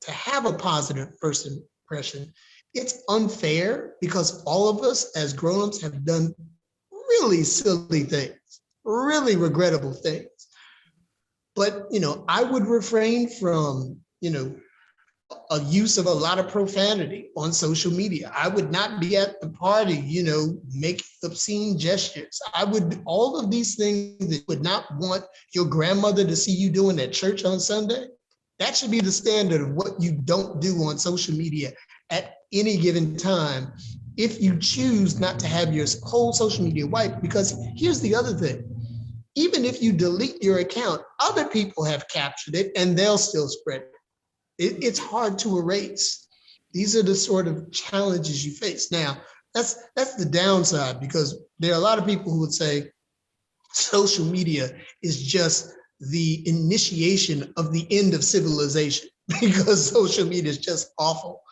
have a positive first impression, it's unfair because all of us as grownups have done really silly things. really regrettable things. But, I would refrain from, a use of a lot of profanity on social media. I would not be at the party, making obscene gestures. All of these things that you would not want your grandmother to see you doing at church on Sunday. That should be the standard of what you don't do on social media at any given time, if you choose not to have your whole social media wiped. Because here's the other thing. Even if you delete your account, other people have captured it and they'll still spread it. It's hard to erase. These are the sort of challenges you face. Now, that's the downside, because there are a lot of people who would say social media is just the initiation of the end of civilization because social media is just awful.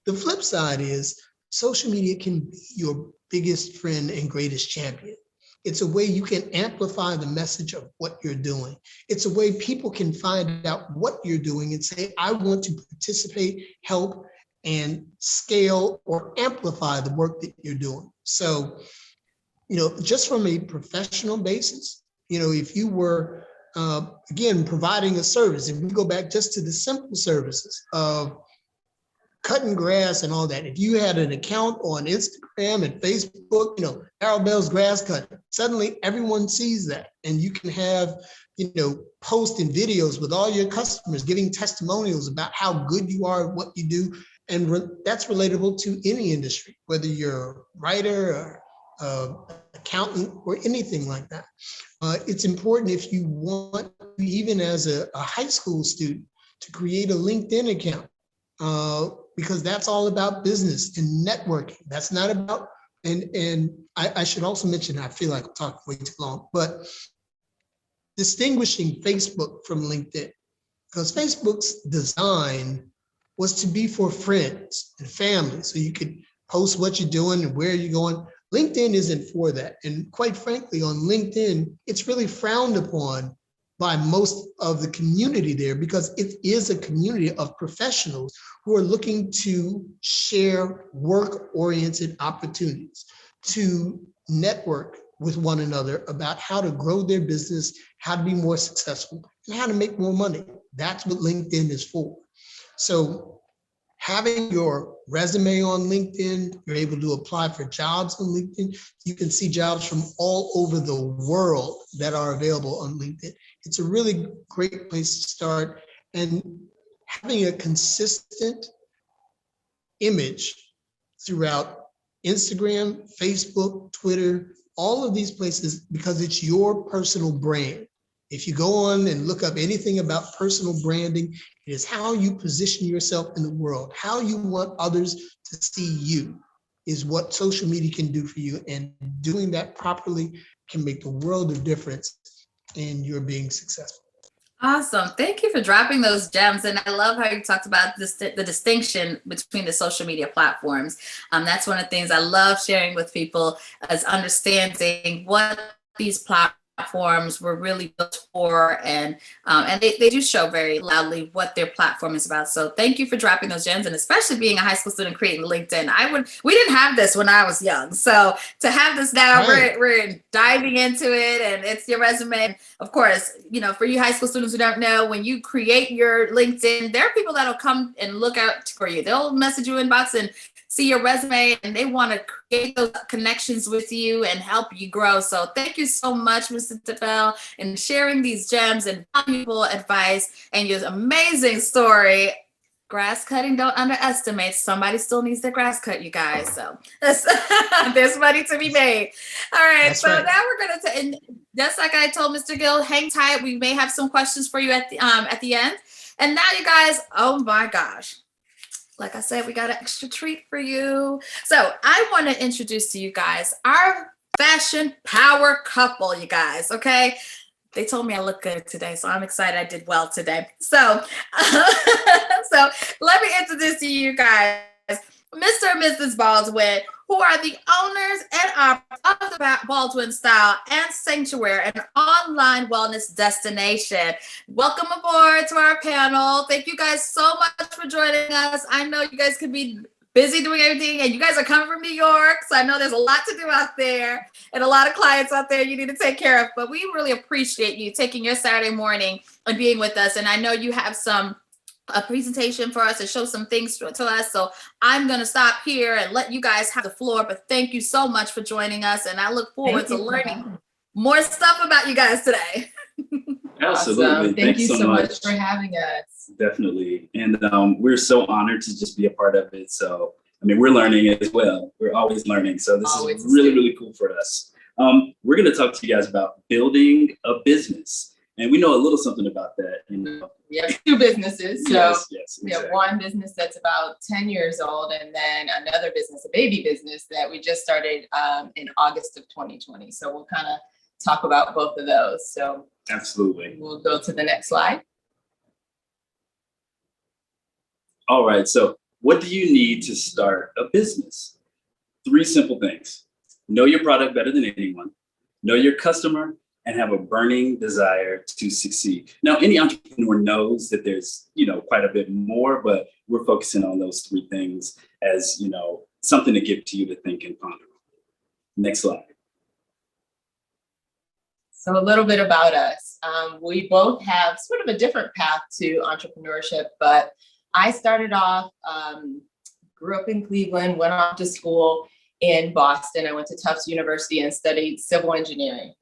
The flip side is social media can be your biggest friend and greatest champion. It's a way you can amplify the message of what you're doing. It's a way people can find out what you're doing and say, I want to participate, help, and scale or amplify the work that you're doing. So, just from a professional basis, if you were, again, providing a service, if we go back just to the simple services of cutting grass and all that. If you had an account on Instagram and Facebook, Darryl Bell's grass cutting, suddenly everyone sees that. And you can have, posts and videos with all your customers giving testimonials about how good you are at what you do. And that's relatable to any industry, whether you're a writer or accountant or anything like that. It's important, if you want, even as a high school student, to create a LinkedIn account. Because that's all about business and networking. That's not about, and I should also mention, I feel like I'm talking way too long, but distinguishing Facebook from LinkedIn, because Facebook's design was to be for friends and family. So you could post what you're doing and where you're going. LinkedIn isn't for that. And quite frankly, on LinkedIn, it's really frowned upon by most of the community there, because it is a community of professionals who are looking to share work-oriented opportunities, to network with one another about how to grow their business, how to be more successful, and how to make more money. That's what LinkedIn is for. So having your resume on LinkedIn, you're able to apply for jobs on LinkedIn. You can see jobs from all over the world that are available on LinkedIn. It's a really great place to start. And having a consistent image throughout Instagram, Facebook, Twitter, all of these places, because it's your personal brand. If you go on and look up anything about personal branding, it is how you position yourself in the world, how you want others to see you is what social media can do for you. And doing that properly can make the world of difference in your being successful. Awesome. Thank you for dropping those gems. And I love how you talked about the distinction between the social media platforms. That's one of the things I love sharing with people, is understanding what these platforms were really built for, and they do show very loudly what their platform is about. So thank you for dropping those gems, and especially being a high school student creating LinkedIn. We didn't have this when I was young, so to have this now, right, we're diving into it, and it's your resume. And of course, for you high school students who don't know, when you create your LinkedIn, there are people that'll come and look out for you. They'll message you inbox and see your resume, and they want to create those connections with you and help you grow. So thank you so much, Mr. Donnell, and sharing these gems and valuable advice and your amazing story. Grass cutting, don't underestimate. Somebody still needs their grass cut, you guys. So there's money to be made. All right. That's so right. Now we're going to, and just like I told Mr. Gill, hang tight. We may have some questions for you at the end. And now, you guys, oh my gosh. Like I said, we got an extra treat for you. So I want to introduce to you guys our fashion power couple, you guys, okay? They told me I look good today, so I'm excited I did well today. So, so let me introduce to you guys Mr. and Mrs. Baldwin, who are the owners and operators of the Baldwin Style and Sanctuaire, an online wellness destination. Welcome aboard to our panel. Thank you guys so much for joining us. I know you guys could be busy doing everything, and you guys are coming from New York, so I know there's a lot to do out there and a lot of clients out there you need to take care of, but we really appreciate you taking your Saturday morning and being with us. And I know you have a presentation for us to show some things to us, so I'm going to stop here and let you guys have the floor, but thank you so much for joining us, and I look forward to learning more stuff about you guys today. Absolutely. Awesome. Thank you so much for having us. Definitely. And we're so honored to just be a part of it. So, I mean, we're learning as well. We're always learning. So this is really, really cool for us. We're going to talk to you guys about building a business. And we know a little something about that. You know? We have two businesses. So yes, exactly. We have one business that's about 10 years old, and then another business, a baby business that we just started in August of 2020. So we'll kind of talk about both of those. So absolutely. We'll go to the next slide. All right. So what do you need to start a business? 3 simple things. Know your product better than anyone, know your customer, and have a burning desire to succeed. Now, any entrepreneur knows that there's, quite a bit more, but we're focusing on those 3 things as, something to give to you to think and ponder. Next slide. So a little bit about us. We both have sort of a different path to entrepreneurship, but I started off, grew up in Cleveland, went off to school in Boston. I went to Tufts University and studied civil engineering.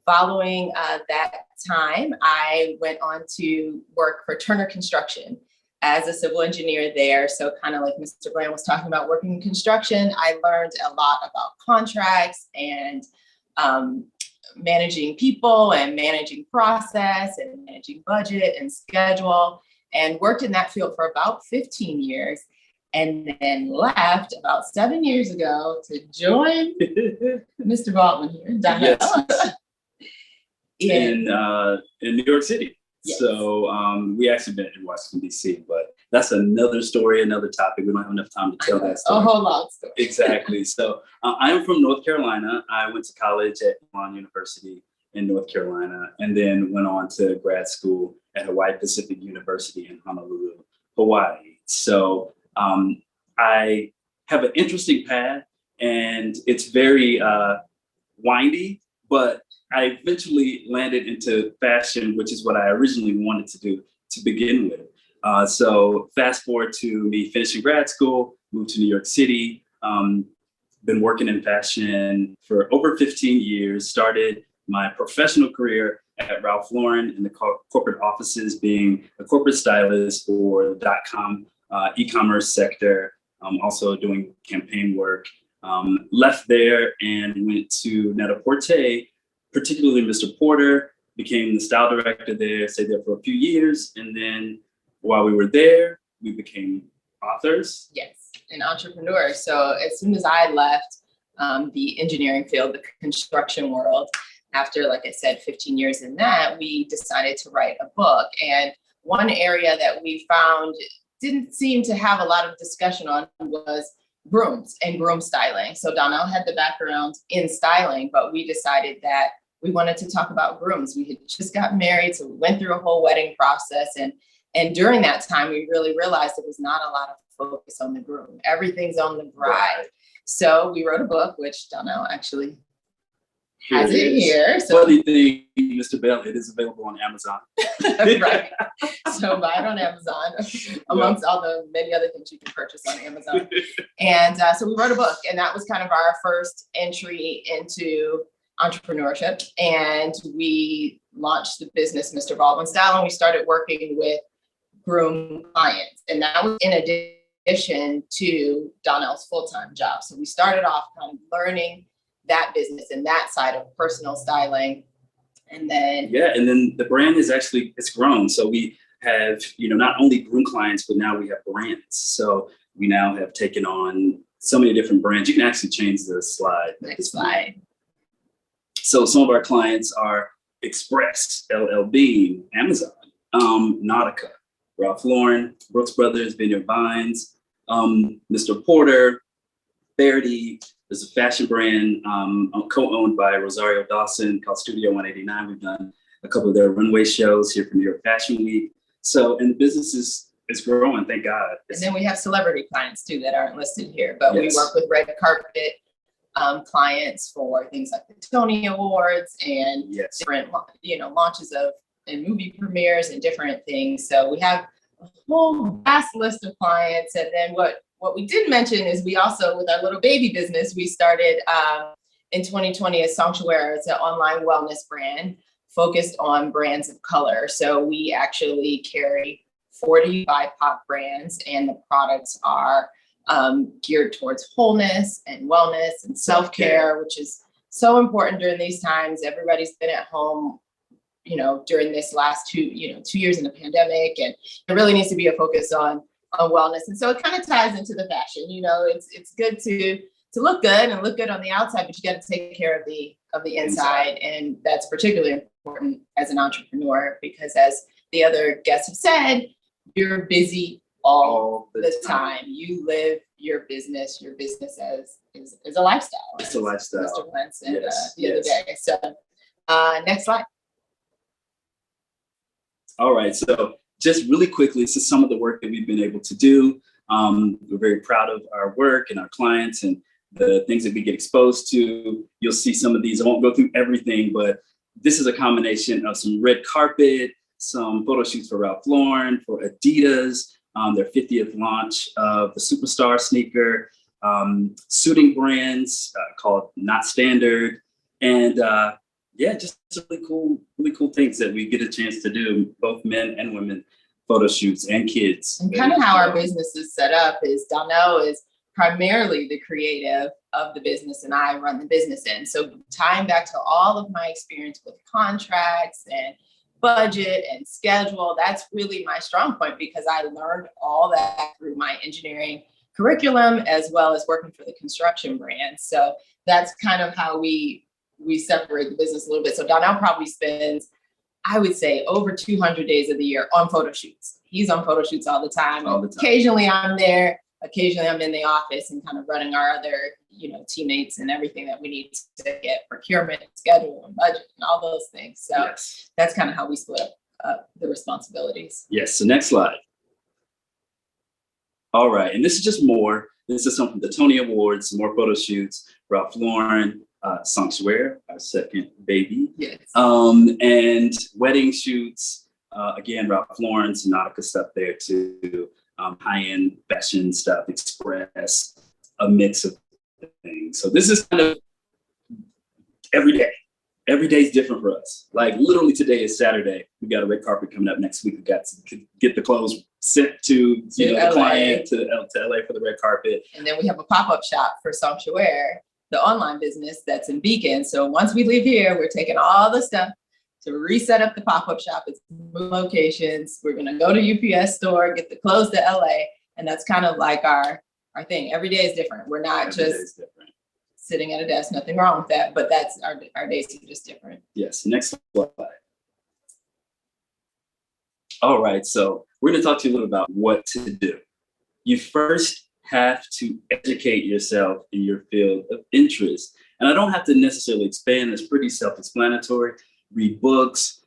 Following that time, I went on to work for Turner Construction as a civil engineer there. So kind of like Mr. Bland was talking about working in construction, I learned a lot about contracts and managing people and managing process and managing budget and schedule, and worked in that field for about 15 years. And then left about 7 years ago to join Mr. Baldwin here, Donnell. Yes. In New York City. Yes. So we actually met in Washington, D.C., but that's another story, another topic. We don't have enough time to tell that story. A whole long story. Exactly. So I am from North Carolina. I went to college at Elon University in North Carolina, and then went on to grad school at Hawaii Pacific University in Honolulu, Hawaii. So I have an interesting path, and it's very windy, but I eventually landed into fashion, which is what I originally wanted to do to begin with. So fast forward to me finishing grad school, moved to New York City, been working in fashion for over 15 years, started my professional career at Ralph Lauren in the corporate offices, being a corporate stylist for the .com e-commerce sector, also doing campaign work. Left there and went to Net-a-Porter, particularly Mr. Porter, became the style director there, stayed there for a few years. And then while we were there, we became authors. Yes, and entrepreneurs. So as soon as I left the engineering field, the construction world, after, like I said, 15 years in that, we decided to write a book. And one area that we found didn't seem to have a lot of discussion on was brooms and broom styling. So Donnell had the background in styling, but we decided that we wanted to talk about brooms. We had just gotten married, so we went through a whole wedding process. And during that time, we really realized there was not a lot of focus on the groom. Everything's on the bride. So we wrote a book, which Donnell actually has it here. So funny thing, Mr. Bell, it is available on Amazon. right. So buy it on Amazon, amongst all the many other things you can purchase on Amazon. And so we wrote a book, and that was kind of our first entry into entrepreneurship. And we launched the business, Mr. Baldwin Style, and we started working with groom clients. And that was in addition to Donnell's full-time job. So we started off kind of learning that business and that side of personal styling. And then the brand is it's grown. So we have, not only groom clients, but now we have brands. So we now have taken on so many different brands. You can actually change the slide. Next slide. So some of our clients are Express, LL Bean, Amazon, Nautica, Ralph Lauren, Brooks Brothers, Vineyard Vines, Mr. Porter, Verity. There's a fashion brand co-owned by Rosario Dawson called Studio 189. We've done a couple of their runway shows here for New York Fashion Week. So, and the business is it's growing, thank God. And then we have celebrity clients too that aren't listed here, but Yes. we work with red carpet clients for things like the Tony Awards and Yes. different, launches of and movie premieres and different things. So we have a whole vast list of clients. And then what we did mention is we also, with our little baby business, we started in 2020 as Sanctuaire. It's an online wellness brand focused on brands of color. So we actually carry 40 BIPOC brands, and the products are geared towards wholeness and wellness and self-care, which is so important during these times. Everybody's been at home, during this last 2 years in the pandemic, and there really needs to be a focus on wellness. And so it kind of ties into the fashion. It's good to look good and look good on the outside, but you got to take care of the inside. And that's particularly important as an entrepreneur, because as the other guests have said, you're busy all the time. You live your business as is a lifestyle. It's a lifestyle. Mr. Glenn said Yes, the other day. So next slide. All right, so just really quickly, this is some of the work that we've been able to do. We're very proud of our work and our clients and the things that we get exposed to. You'll see some of these. I won't go through everything, but this is a combination of some red carpet, some photo shoots for Ralph Lauren, for Adidas, their 50th launch of the Superstar sneaker, suiting brands called Not Standard, and just really cool things that we get a chance to do, both men and women photo shoots and kids. And kind of how our business is set up is Donnell is primarily the creative of the business, and I run the business end. So tying back to all of my experience with contracts and budget and schedule, that's really my strong point, because I learned all that through my engineering curriculum as well as working for the construction brand. So that's kind of how we separate the business a little bit. So Donnell probably spends, I would say, over 200 days of the year on photo shoots. He's on photo shoots all the time. Occasionally I'm there. Occasionally I'm in the office and kind of running our other, teammates and everything that we need to get procurement, schedule, and budget and all those things. So That's kind of how we split up the responsibilities. Yes. So next slide. All right. And this is just more. This is some from the Tony Awards, some more photo shoots, Ralph Lauren, Sanctuaire, our second baby. Yes. And wedding shoots, again, Ralph Lauren, Nautica stuff there too, high-end fashion stuff, Express, a mix of things. So this is kind of every day. Every day is different for us. Like literally today is Saturday. We got a red carpet coming up next week. We got to get the clothes sent to the client to LA for the red carpet. And then we have a pop-up shop for Sanctuaire, the online business that's in Beacon. So once we leave here, we're taking all the stuff to reset up the pop-up shop. It's locations. We're gonna go to UPS store, get the clothes to LA, and that's kind of like our thing. Every day is different. We're not just sitting at a desk. Nothing wrong with that, but that's our days are just different. Yes. Next slide. All right. So we're gonna talk to you a little about what to do. You first have to educate yourself in your field of interest. And I don't have to necessarily expand. It's pretty self-explanatory. Read books,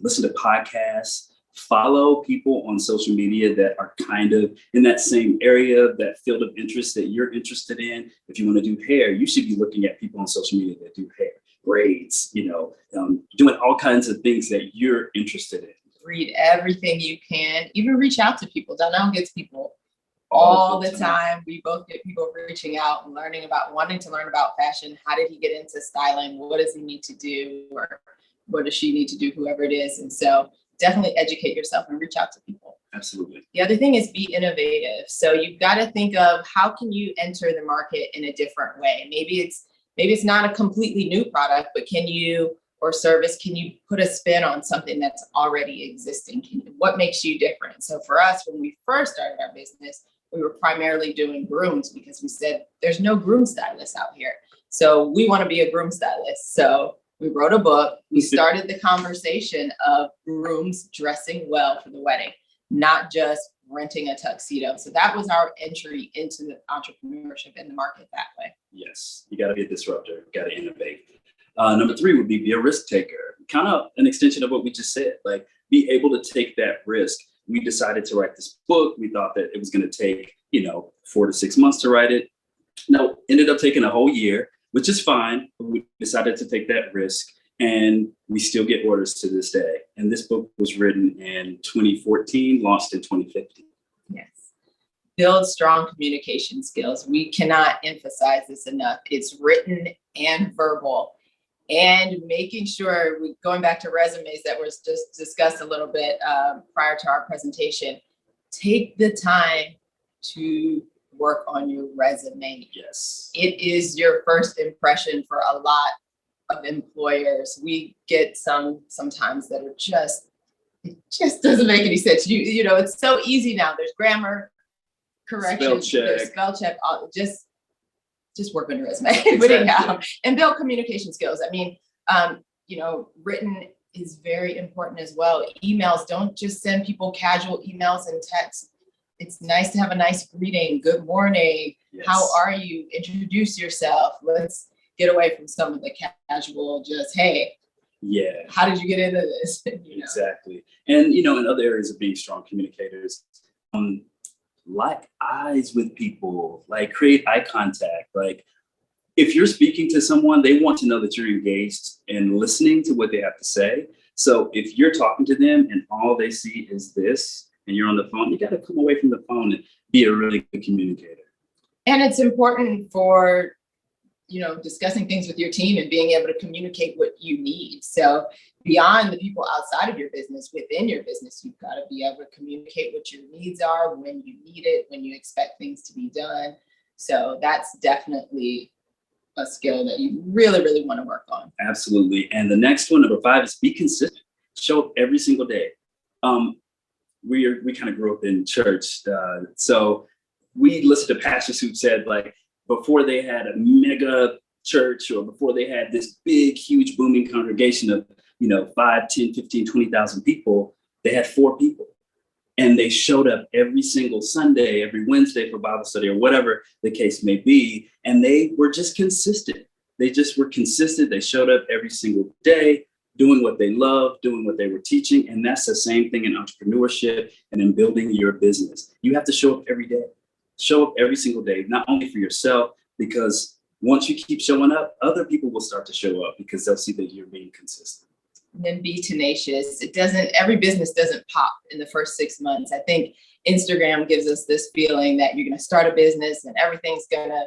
listen to podcasts, follow people on social media that are kind of in that same area, that field of interest that you're interested in. If you want to do hair, you should be looking at people on social media that do hair, braids, doing all kinds of things that you're interested in. Read everything you can, even reach out to people. Donnell gets people all the time. We both get people reaching out and wanting to learn about fashion. How did he get into styling? What does he need to do? Or what does she need to do, whoever it is? And so definitely educate yourself and reach out to people. Absolutely. The other thing is be innovative. So you've got to think of how can you enter the market in a different way? Maybe it's not a completely new product, but can you put a spin on something that's already existing? What makes you different? So for us, when we first started our business, we were primarily doing grooms because we said there's no groom stylists out here. So we want to be a groom stylist. So we wrote a book. We started the conversation of grooms dressing well for the wedding, not just renting a tuxedo. So that was our entry into the entrepreneurship in the market that way. Yes, you got to be a disruptor. You got to innovate. Number 3 would be a risk taker. Kind of an extension of what we just said. Like be able to take that risk. we decided to write this book. We thought that it was going to take, 4 to 6 months to write it. No, ended up taking a whole year, which is fine. We decided to take that risk, and we still get orders to this day. And this book was written in 2014, launched in 2015. Yes. Build strong communication skills. We cannot emphasize this enough. It's written and verbal. And making sure, going back to resumes that was just discussed a little bit prior to our presentation, take the time to work on your resume. Yes. It is your first impression for a lot of employers. We get sometimes that are it just doesn't make any sense. You know, it's so easy now. There's grammar corrections, there's spell check, just work on your resume. Exactly. And build communication skills. I mean, written is very important as well. Emails, don't just send people casual emails and texts. It's nice to have a nice greeting. Good morning. Yes. How are you? Introduce yourself. Let's get away from some of the casual, just, hey, yeah. How did you get into this? Exactly. And, in other areas of being strong communicators, lock eyes with people, like create eye contact. Like if you're speaking to someone, they want to know that you're engaged and listening to what they have to say. So if you're talking to them and all they see is this, and you're on the phone, you got to come away from the phone and be a really good communicator. And it's important for, discussing things with your team and being able to communicate what you need. So beyond the people outside of your business, within your business, you've got to be able to communicate what your needs are, when you need it, when you expect things to be done. So that's definitely a skill that you really, really want to work on. Absolutely. And the next one, number 5, is be consistent. Show up every single day. We kind of grew up in church. So we listened to pastors who said, like, before they had a mega church or before they had this big, huge, booming congregation of, 5, 10, 15, 20,000 people, they had 4 people. And they showed up every single Sunday, every Wednesday for Bible study or whatever the case may be. And they were just consistent. They just were consistent. They showed up every single day, doing what they loved, doing what they were teaching. And that's the same thing in entrepreneurship and in building your business. You have to show up every day. Show up every single day, not only for yourself, because once you keep showing up, other people will start to show up because they'll see that you're being consistent. And then be tenacious. Every business doesn't pop in the first 6 months. I think Instagram gives us this feeling that you're going to start a business and everything's going to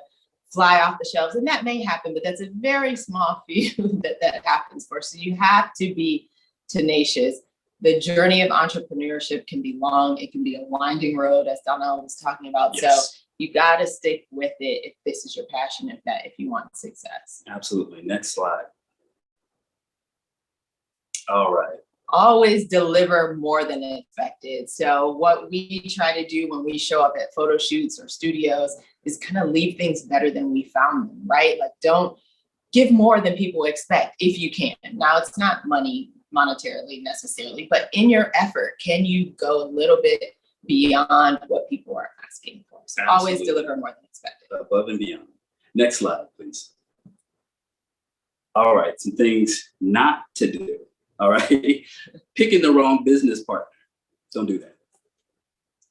fly off the shelves. And that may happen, but that's a very small few that happens for. So you have to be tenacious. The journey of entrepreneurship can be long. It can be a winding road, as Donnell was talking about. Yes. So you got to stick with it if this is your passion, if you want success. Absolutely. Next slide. All right. Always deliver more than expected. So what we try to do when we show up at photo shoots or studios is kind of leave things better than we found them, right? Like, don't give more than people expect if you can. Now, it's not money monetarily necessarily, but in your effort, can you go a little bit beyond what people are asking for? So always deliver more than expected. Above and beyond. Next slide, please. All right, some things not to do. All right. Picking the wrong business partner. Don't do that.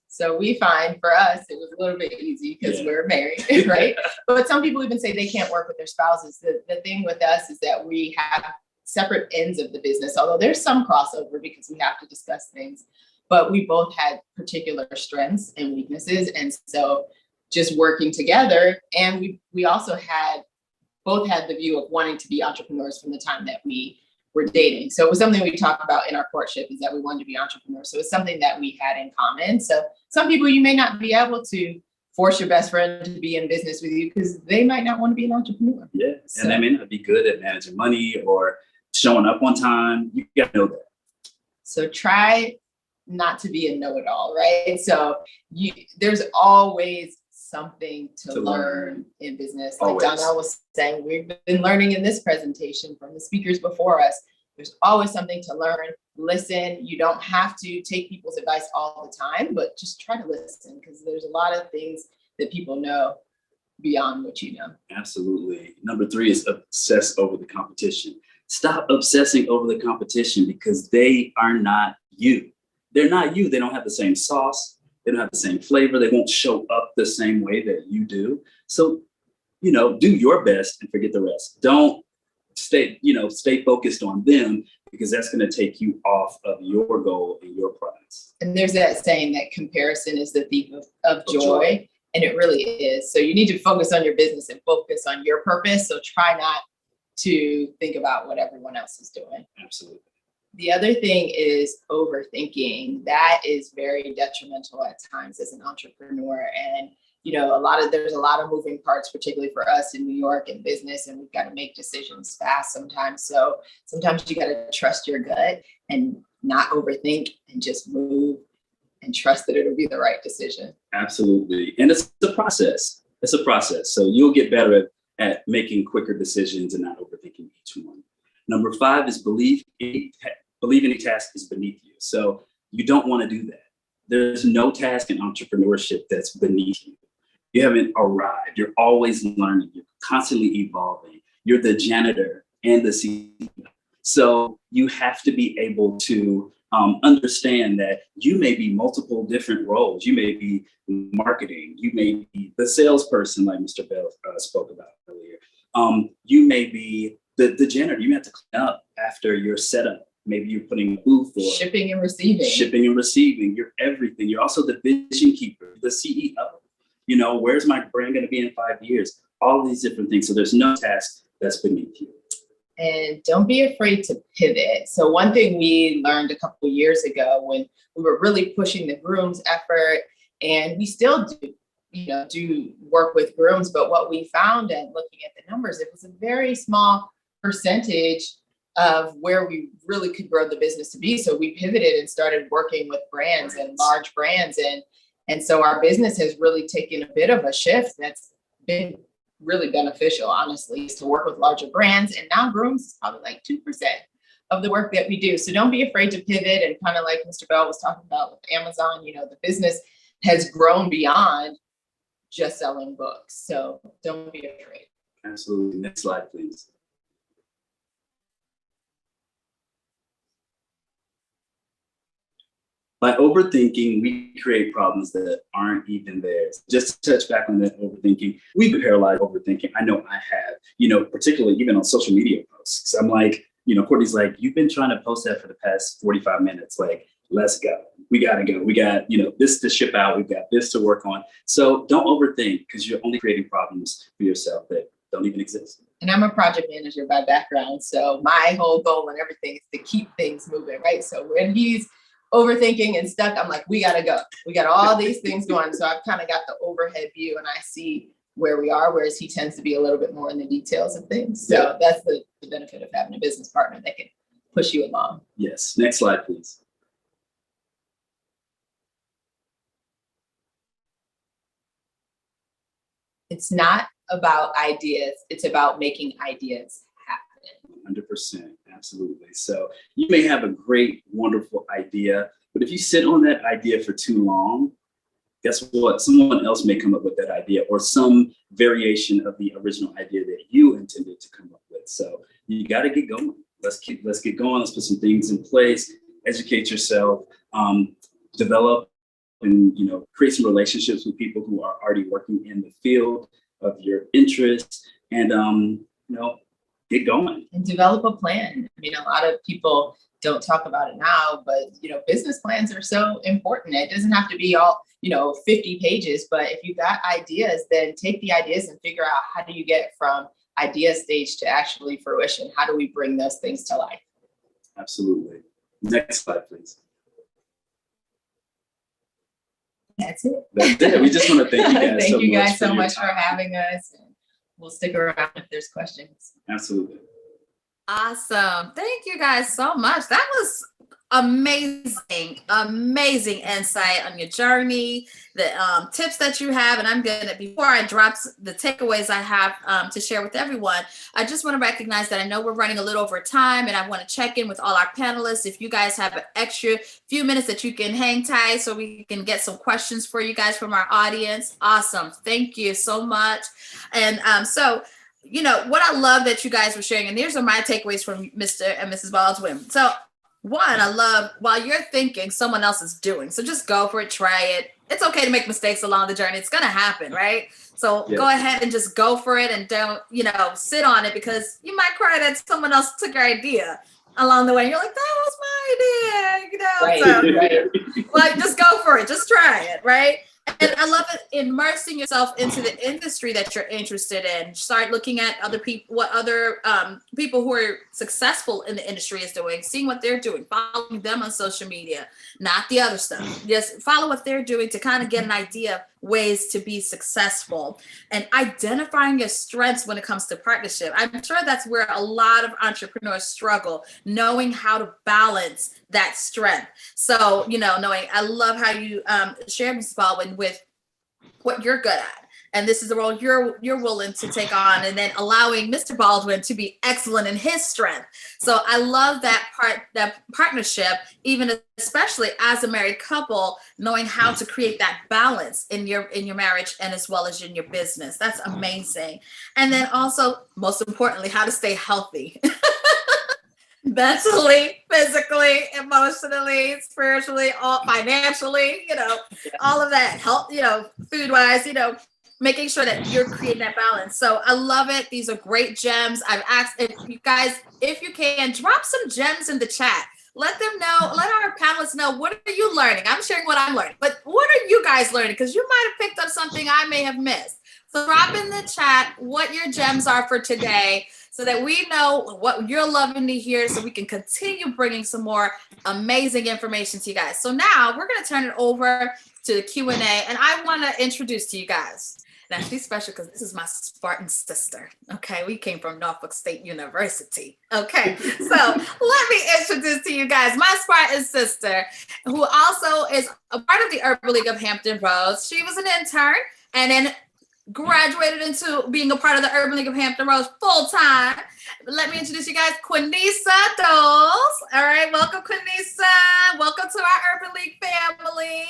So we find for us, it was a little bit easy because we're married, right? But some people even say they can't work with their spouses. The thing with us is that we have separate ends of the business, although there's some crossover because we have to discuss things, but we both had particular strengths and weaknesses. And so just working together, and we also both had the view of wanting to be entrepreneurs from the time that we were dating. So it was something we talked about in our courtship, is that we wanted to be entrepreneurs. So it's something that we had in common. So some people, you may not be able to force your best friend to be in business with you because they might not want to be an entrepreneur. Yeah, and they may not be good at managing money or showing up on time. You got to know that. So try not to be a know-it-all, right? So there's always something to learn in business. Like Donnell was saying, we've been learning in this presentation from the speakers before us. There's always something to learn. Listen. You don't have to take people's advice all the time, but just try to listen, because there's a lot of things that people know beyond what you know. Absolutely. Number 3 is obsess over the competition. Stop obsessing over the competition because they are not you. they're not you. They don't have the same sauce. They don't have the same flavor. They won't show up the same way that you do. So, do your best and forget the rest. Don't stay focused on them, because that's going to take you off of your goal and your prize. And there's that saying that comparison is the thief of joy. And it really is. So you need to focus on your business and focus on your purpose. So try not to think about what everyone else is doing. Absolutely. The other thing is overthinking. That is very detrimental at times as an entrepreneur. And there's a lot of moving parts, particularly for us in New York and business, and we've got to make decisions fast sometimes. So sometimes you got to trust your gut and not overthink and just move and trust that it'll be the right decision. Absolutely. And it's a process. It's a process. So you'll get better at making quicker decisions and not overthinking each one. Number 5 is believe any task is beneath you. So you don't want to do that. There's no task in entrepreneurship that's beneath you. You haven't arrived. You're always learning. You're constantly evolving. You're the janitor and the CEO. So you have to be able to understand that you may be multiple different roles. You may be marketing. You may be the salesperson, like Mr. Bell spoke about earlier. You may be the janitor. You have to clean up after your setup. Maybe you're putting a booth or shipping and receiving. You're everything. You're also the vision keeper, the CEO. Where's my brand going to be in 5 years? All these different things. So there's no task that's beneath you. And don't be afraid to pivot. So one thing we learned a couple of years ago when we were really pushing the grooms effort, and we still do work with grooms, but what we found and looking at the numbers, it was a very small percentage of where we really could grow the business to be. So we pivoted and started working with brands and large brands. And so our business has really taken a bit of a shift that's been really beneficial, honestly, is to work with larger brands. And now grooms is probably like 2% of the work that we do. So don't be afraid to pivot. And kind of like Mr. Bell was talking about with Amazon, the business has grown beyond just selling books. So don't be afraid. Absolutely. Next slide, please. By overthinking, we create problems that aren't even there. Just to touch back on that overthinking, we've been paralyzed overthinking. I know I have, particularly even on social media posts. I'm like, Courtney's like, you've been trying to post that for the past 45 minutes. Like, let's go. We got to go. We got, this to ship out. We've got this to work on. So don't overthink, because you're only creating problems for yourself that don't even exist. And I'm a project manager by background. So my whole goal and everything is to keep things moving, right? So when he's overthinking and stuck, I'm like, we got to go. We got all these things going. So I've kind of got the overhead view and I see where we are, whereas he tends to be a little bit more in the details of things. So that's the benefit of having a business partner that can push you along. Yes. Next slide, please. It's not about ideas. It's about making ideas happen. 100%. Absolutely. So you may have a great, wonderful idea, but if you sit on that idea for too long, guess what? Someone else may come up with that idea or some variation of the original idea that you intended to come up with. So you got to get going. Let's get going. Let's put some things in place, educate yourself, develop and, create some relationships with people who are already working in the field of your interests and, get going. And develop a plan. I mean, a lot of people don't talk about it now, but, business plans are so important. It doesn't have to be all, 50 pages, but if you got ideas, then take the ideas and figure out how do you get from idea stage to actually fruition? How do we bring those things to life? Absolutely. Next slide, please. That's it. That's it. We just want to thank you guys thank you guys so much for for having us. And we'll stick around if there's questions. Absolutely. Awesome. Thank you guys so much. That was amazing insight on your journey, the tips that you have. And before I drop the takeaways I have to share with everyone, I just want to recognize that I know we're running a little over time and I want to check in with all our panelists. If you guys have an extra few minutes that you can hang tight so we can get some questions for you guys from our audience. Awesome. Thank you so much. And what I love that you guys were sharing, and these are my takeaways from Mr. and Mrs. Baldwin. So one, I love while you're thinking, someone else is doing. So just go for it, try it. It's okay to make mistakes along the journey. It's going to happen, right? So Yes. go ahead and just go for it and don't, sit on it, because you might cry that someone else took your idea along the way. And you're like, that was my idea, Right, So, right. well, just go for it. Just try it, right? And I love it, immersing yourself into the industry that you're interested in. Start looking at other people, what other people who are successful in the industry is doing, seeing what they're doing, following them on social media, not the other stuff. Just follow what they're doing to kind of get an idea of ways to be successful, and identifying your strengths when it comes to partnership. I'm sure that's where a lot of entrepreneurs struggle, knowing how to balance that strength. So, knowing, I love how you shared, Mrs. Baldwin, with what you're good at. And this is the role you're willing to take on, and then allowing Mr. Baldwin to be excellent in his strength. So I love that partnership, even especially as a married couple, knowing how to create that balance in your marriage and as well as in your business. That's amazing. And then also, most importantly, how to stay healthy. Mentally, physically, emotionally, spiritually, all financially, all of that, health, food wise, making sure that you're creating that balance. So I love it. These are great gems. I've asked if you guys, if you can, drop some gems in the chat. Let them know, let our panelists know, what are you learning? I'm sharing what I'm learning, but what are you guys learning? Because you might have picked up something I may have missed. So drop in the chat what your gems are for today, so that we know what you're loving to hear, so we can continue bringing some more amazing information to you guys. So now we're going to turn it over to the Q&A, and I want to introduce to you guys. Now she's special because this is my Spartan sister. Okay, we came from Norfolk State University. Okay, so let me introduce to you guys my Spartan sister, who also is a part of the Urban League of Hampton Roads. She was an intern and then graduated into being a part of the Urban League of Hampton Roads full time. Let me introduce you guys, Quinisa Doles. All right, welcome, Quinisa. Welcome to our Urban League family.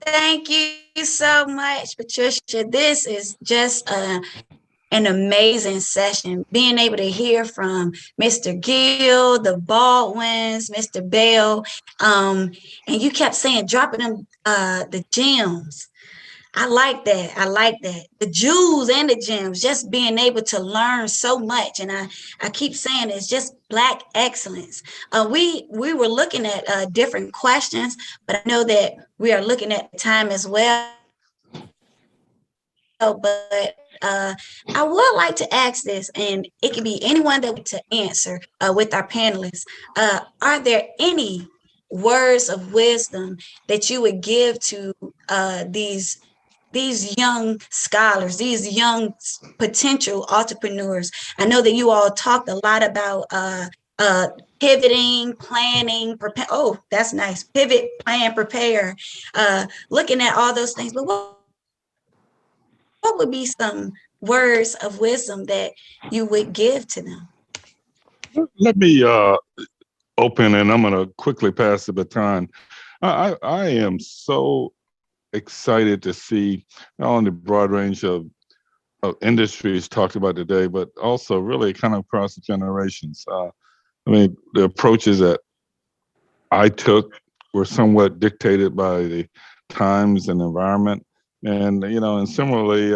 Thank you so much, Patricia. This is just an amazing session. Being able to hear from Mr. Gill, the Baldwins, Mr. Bell, and you kept saying, dropping them the gems. I like that. I like that. The jewels and the gems, just being able to learn so much. And I keep saying it's just Black excellence. We were looking at different questions, but I know that we are looking at time as well. But I would like to ask this, and it can be anyone that wants to answer with our panelists. Are there any words of wisdom that you would give to these young scholars, these young potential entrepreneurs? I know that you all talked a lot about pivoting, planning, prepare. Oh, that's nice. Pivot, plan, prepare, looking at all those things. But what would be some words of wisdom that you would give to them? Let me open, and I'm going to quickly pass the baton. I am so excited to see not only the broad range of industries talked about today, but also really kind of across the generations. The approaches that I took were somewhat dictated by the times and environment. And, and similarly,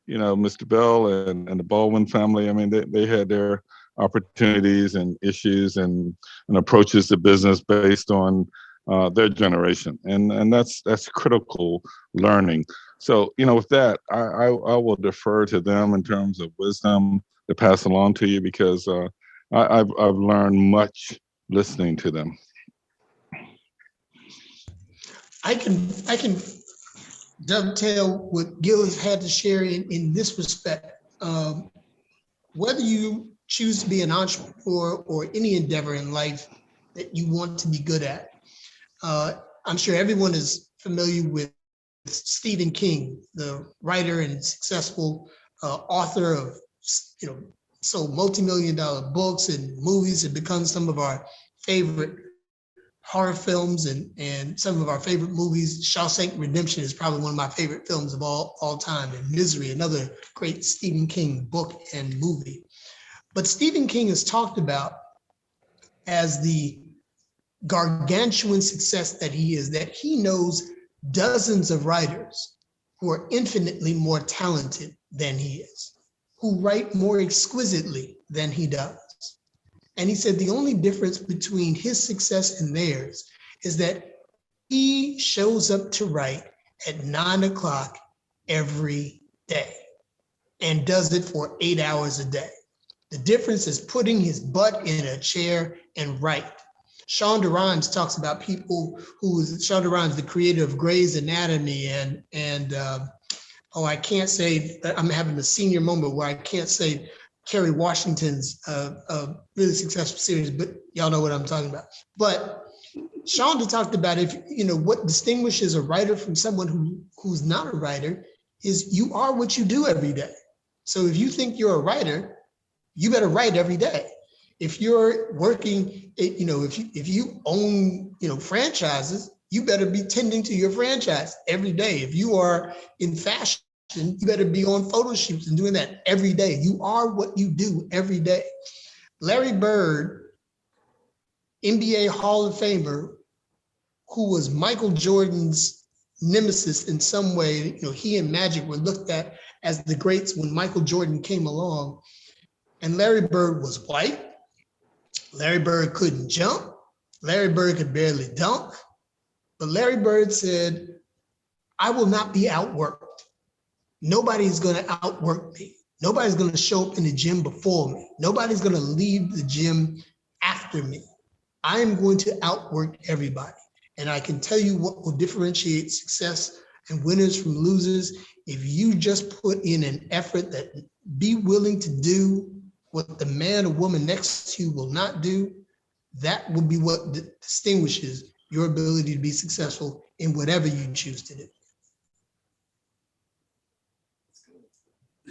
Mr. Bell and the Baldwin family, they had their opportunities and issues and approaches to business based on their generation, and that's critical learning. So with that, I will defer to them in terms of wisdom to pass along to you, because I've learned much listening to them. I can dovetail what Gil has had to share in this respect. Whether you choose to be an entrepreneur or any endeavor in life that you want to be good at, I'm sure everyone is familiar with Stephen King, the writer and successful author of, sold multi-million-dollar books and movies and become some of our favorite horror films and some of our favorite movies. Shawshank Redemption is probably one of my favorite films of all time, and Misery, another great Stephen King book and movie. But Stephen King has talked about as the gargantuan success that he is, that he knows dozens of writers who are infinitely more talented than he is, who write more exquisitely than he does. And he said the only difference between his success and theirs is that he shows up to write at 9 o'clock every day and does it for 8 hours a day. The difference is putting his butt in a chair and write. Shonda Rhimes talks about people Shonda Rhimes, the creator of Grey's Anatomy, and I can't say, I'm having a senior moment where I can't say Kerry Washington's really successful series, but y'all know what I'm talking about. But Shonda talked about what distinguishes a writer from someone who's not a writer is you are what you do every day. So if you think you're a writer, you better write every day. If you're working, if you own, franchises, you better be tending to your franchise every day. If you are in fashion, you better be on photo shoots and doing that every day. You are what you do every day. Larry Bird, NBA Hall of Famer, who was Michael Jordan's nemesis in some way, he and Magic were looked at as the greats when Michael Jordan came along. And Larry Bird was white. Larry Bird couldn't jump. Larry Bird could barely dunk. But Larry Bird said, I will not be outworked. Nobody's going to outwork me. Nobody's going to show up in the gym before me. Nobody's going to leave the gym after me. I am going to outwork everybody. And I can tell you what will differentiate success and winners from losers. If you just put in an effort that be willing to do what the man or woman next to you will not do, that will be what distinguishes your ability to be successful in whatever you choose to do.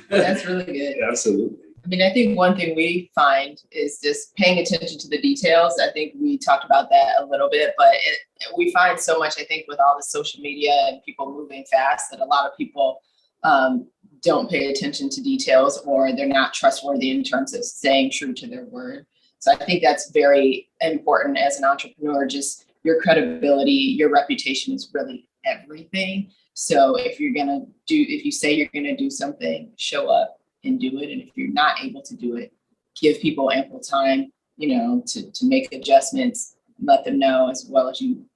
That's really good. Absolutely. I mean, I think one thing we find is just paying attention to the details. I think we talked about that a little bit, but we find so much, I think, with all the social media and people moving fast that a lot of people don't pay attention to details, or they're not trustworthy in terms of staying true to their word. So I think that's very important as an entrepreneur. Just your credibility, your reputation is really everything. So if you say you're gonna do something, show up and do it. And if you're not able to do it, give people ample time, to make adjustments, let them know as well as you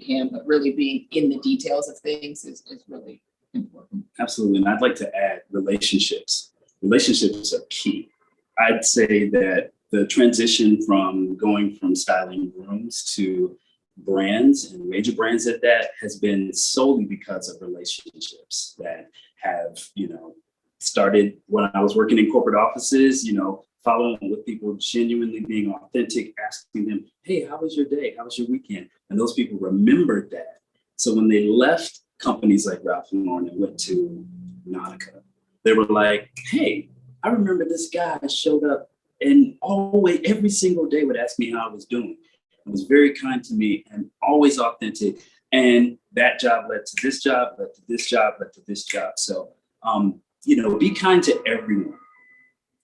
can, but really being in the details of things is really important. Absolutely. And I'd like to add relationships. Relationships are key. I'd say that the transition from going from styling rooms to brands and major brands at that has been solely because of relationships that have, started when I was working in corporate offices, following with people, genuinely being authentic, asking them, hey, how was your day? How was your weekend? And those people remembered that. So when they left companies like Ralph Lauren and went to Nautica, they were like, hey, I remember this guy showed up and always, every single day would ask me how I was doing. It was very kind to me and always authentic. And that job led to this job, led to this job, led to this job. So, be kind to everyone.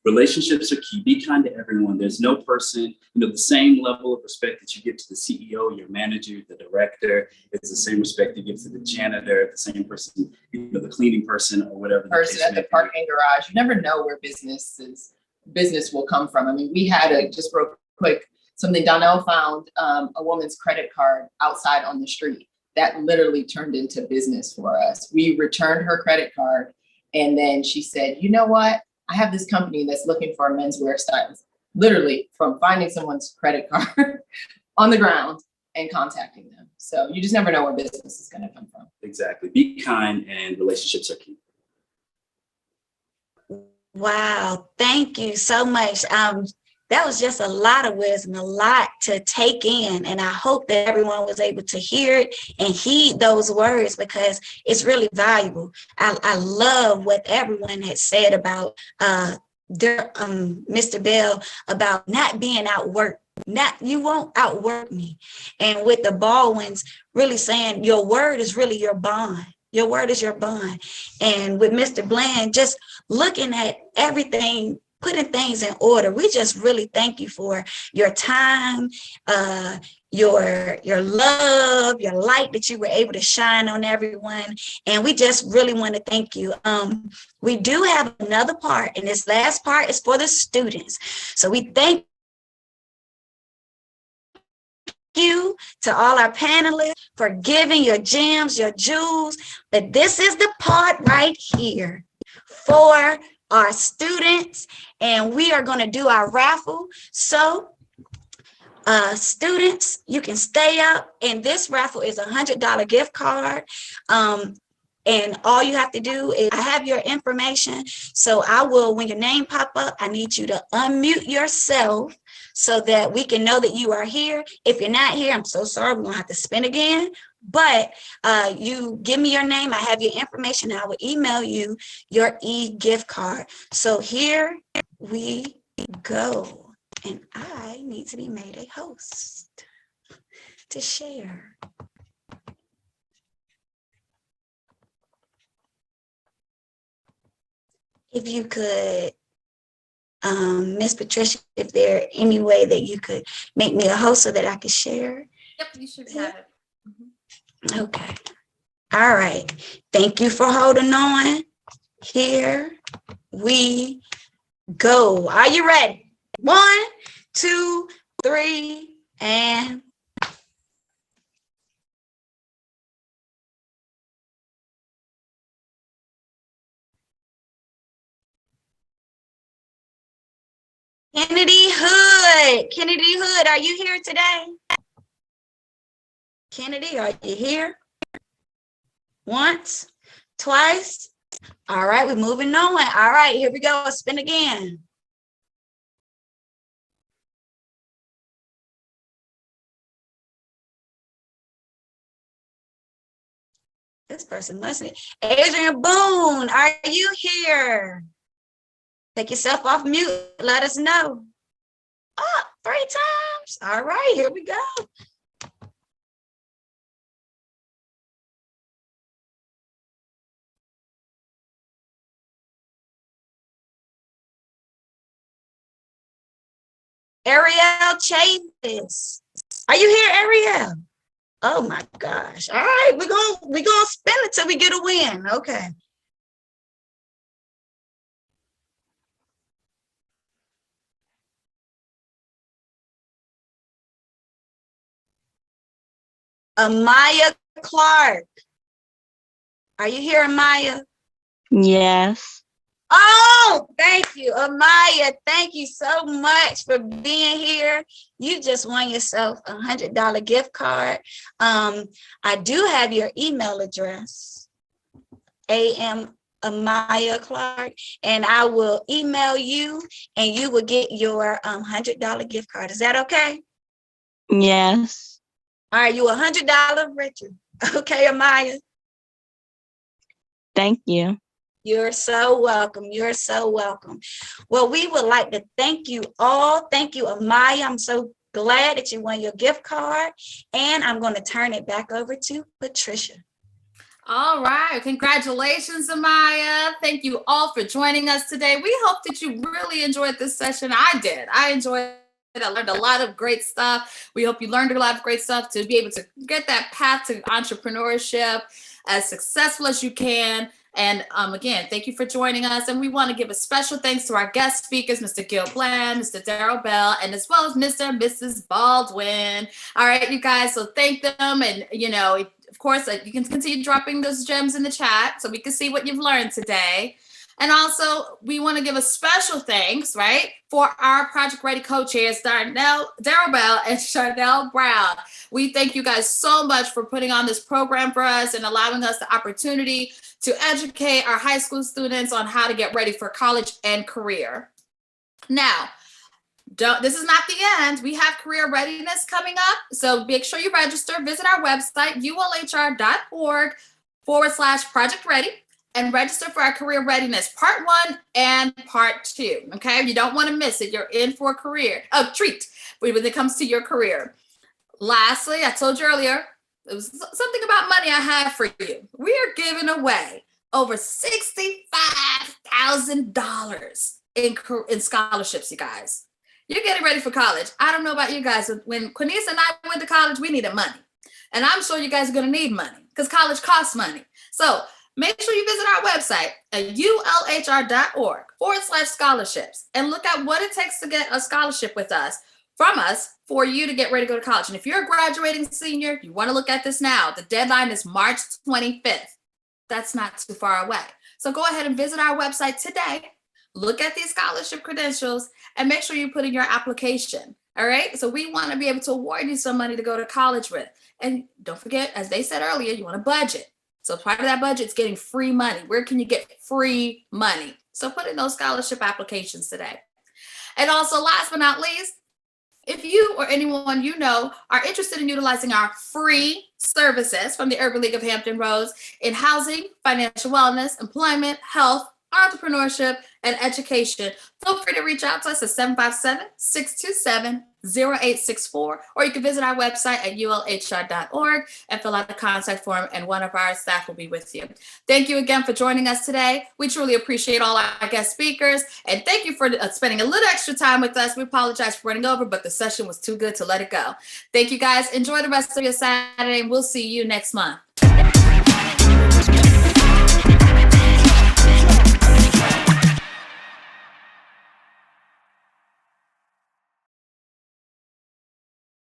Relationships are key. Be kind to everyone. There's no person, the same level of respect that you give to the CEO, your manager, the director, it's the same respect you give to the janitor, the same person, the cleaning person or whatever. Person at the parking garage. You never know where business will come from. I mean, we had just real quick, something Donnell found, a woman's credit card outside on the street. That literally turned into business for us. We returned her credit card. And then she said, you know what? I have this company that's looking for a menswear stylist, literally from finding someone's credit card on the ground and contacting them. So you just never know where business is going to come from. Exactly. Be kind, and relationships are key. Wow. Thank you so much. That was just a lot of wisdom, a lot to take in. And I hope that everyone was able to hear it and heed those words, because it's really valuable. I love what everyone had said about Mr. Bell, about not being outworked. You won't outwork me. And with the Baldwins really saying your word is really your bond. Your word is your bond. And with Mr. Bland, just looking at everything putting things in order. We just really thank you for your time, your love, your light that you were able to shine on everyone. And we just really want to thank you. We do have another part, and this last part is for the students. So we thank you to all our panelists for giving your gems, your jewels. But this is the part right here for our students, and we are going to do our raffle. So students, you can stay up, and this raffle is $100 gift card. And all you have to do is, I have your information, so I will, when your name pop up, I need you to unmute yourself so that we can know that you are here. If you're not here, I'm so sorry, we're gonna have to spin again, but you give me your name, I have your information, and I will email you your e-gift card. So here we go, and I need to be made a host to share. If you could, Miss Patricia, if there any way that you could make me a host so that I could share. Yep, you should have it. Okay. All right. Thank you for holding on. Here we go. Are you ready? 1, 2, 3, and Kennedy Hood. Kennedy Hood, are you here today? Kennedy, are you here? Once, twice. All right, we're moving on. All right, here we go. Spin again. This person must be. Adrian Boone, are you here? Take yourself off mute. Let us know. Oh, 3 times. All right, here we go. Ariel Chavis. Are you here, Ariel? Oh my gosh. All right, we're gonna spin it till we get a win. Okay. Amaya Clark. Are you here, Amaya? Yes. Oh, thank you, Amaya. Thank you so much for being here. You just won yourself a $100 gift card. I do have your email address, Amaya Clark, and I will email you, and you will get your $100 gift card. Is that okay? Yes. All right, you $100 richer. Okay, Amaya. Thank you. You're so welcome. You're so welcome. Well, we would like to thank you all. Thank you, Amaya. I'm so glad that you won your gift card. And I'm going to turn it back over to Patricia. All right. Congratulations, Amaya. Thank you all for joining us today. We hope that you really enjoyed this session. I did. I enjoyed it. I learned a lot of great stuff. We hope you learned a lot of great stuff to be able to get that path to entrepreneurship as successful as you can. And again, thank you for joining us. And we want to give a special thanks to our guest speakers, Mr. Gilbert, Mr. Darryl Bell, and as well as Mr. and Mrs. Baldwin. All right, you guys, so thank them. And, you know, of course, you can continue dropping those gems in the chat so we can see what you've learned today. And also, we want to give a special thanks, right, for our Project Ready co-chairs, Darryl Bell and Chanel Brown. We thank you guys so much for putting on this program for us and allowing us the opportunity to educate our high school students on how to get ready for college and career. Now, this is not the end. We have career readiness coming up. So make sure you register. Visit our website, ulhr.org/Project Ready. And register for our career readiness, part 1 and part 2. Okay, you don't want to miss it. You're in for a treat when it comes to your career. Lastly, I told you earlier, it was something about money I have for you. We are giving away over $65,000 in scholarships, you guys. You're getting ready for college. I don't know about you guys. When Quinese and I went to college, we needed money. And I'm sure you guys are going to need money because college costs money. So make sure you visit our website at ulhr.org/scholarships and look at what it takes to get a scholarship with us, from us, for you to get ready to go to college. And if you're a graduating senior, you want to look at this now. The deadline is March 25th. That's not too far away. So go ahead and visit our website today. Look at these scholarship credentials and make sure you put in your application. All right. So we want to be able to award you some money to go to college with. And don't forget, as they said earlier, you want a budget. So part of that budget is getting free money. Where can you get free money? So put in those scholarship applications today. And also, last but not least, if you or anyone you know are interested in utilizing our free services from the Urban League of Hampton Roads in housing, financial wellness, employment, health, entrepreneurship, and education, feel free to reach out to us at 757-627-0864, or you can visit our website at ulhr.org and fill out the contact form, and one of our staff will be with you. Thank you again for joining us today. We truly appreciate all our guest speakers, and thank you for spending a little extra time with us. We apologize for running over, but the session was too good to let it go. Thank you guys. Enjoy the rest of your Saturday, and we'll see you next month.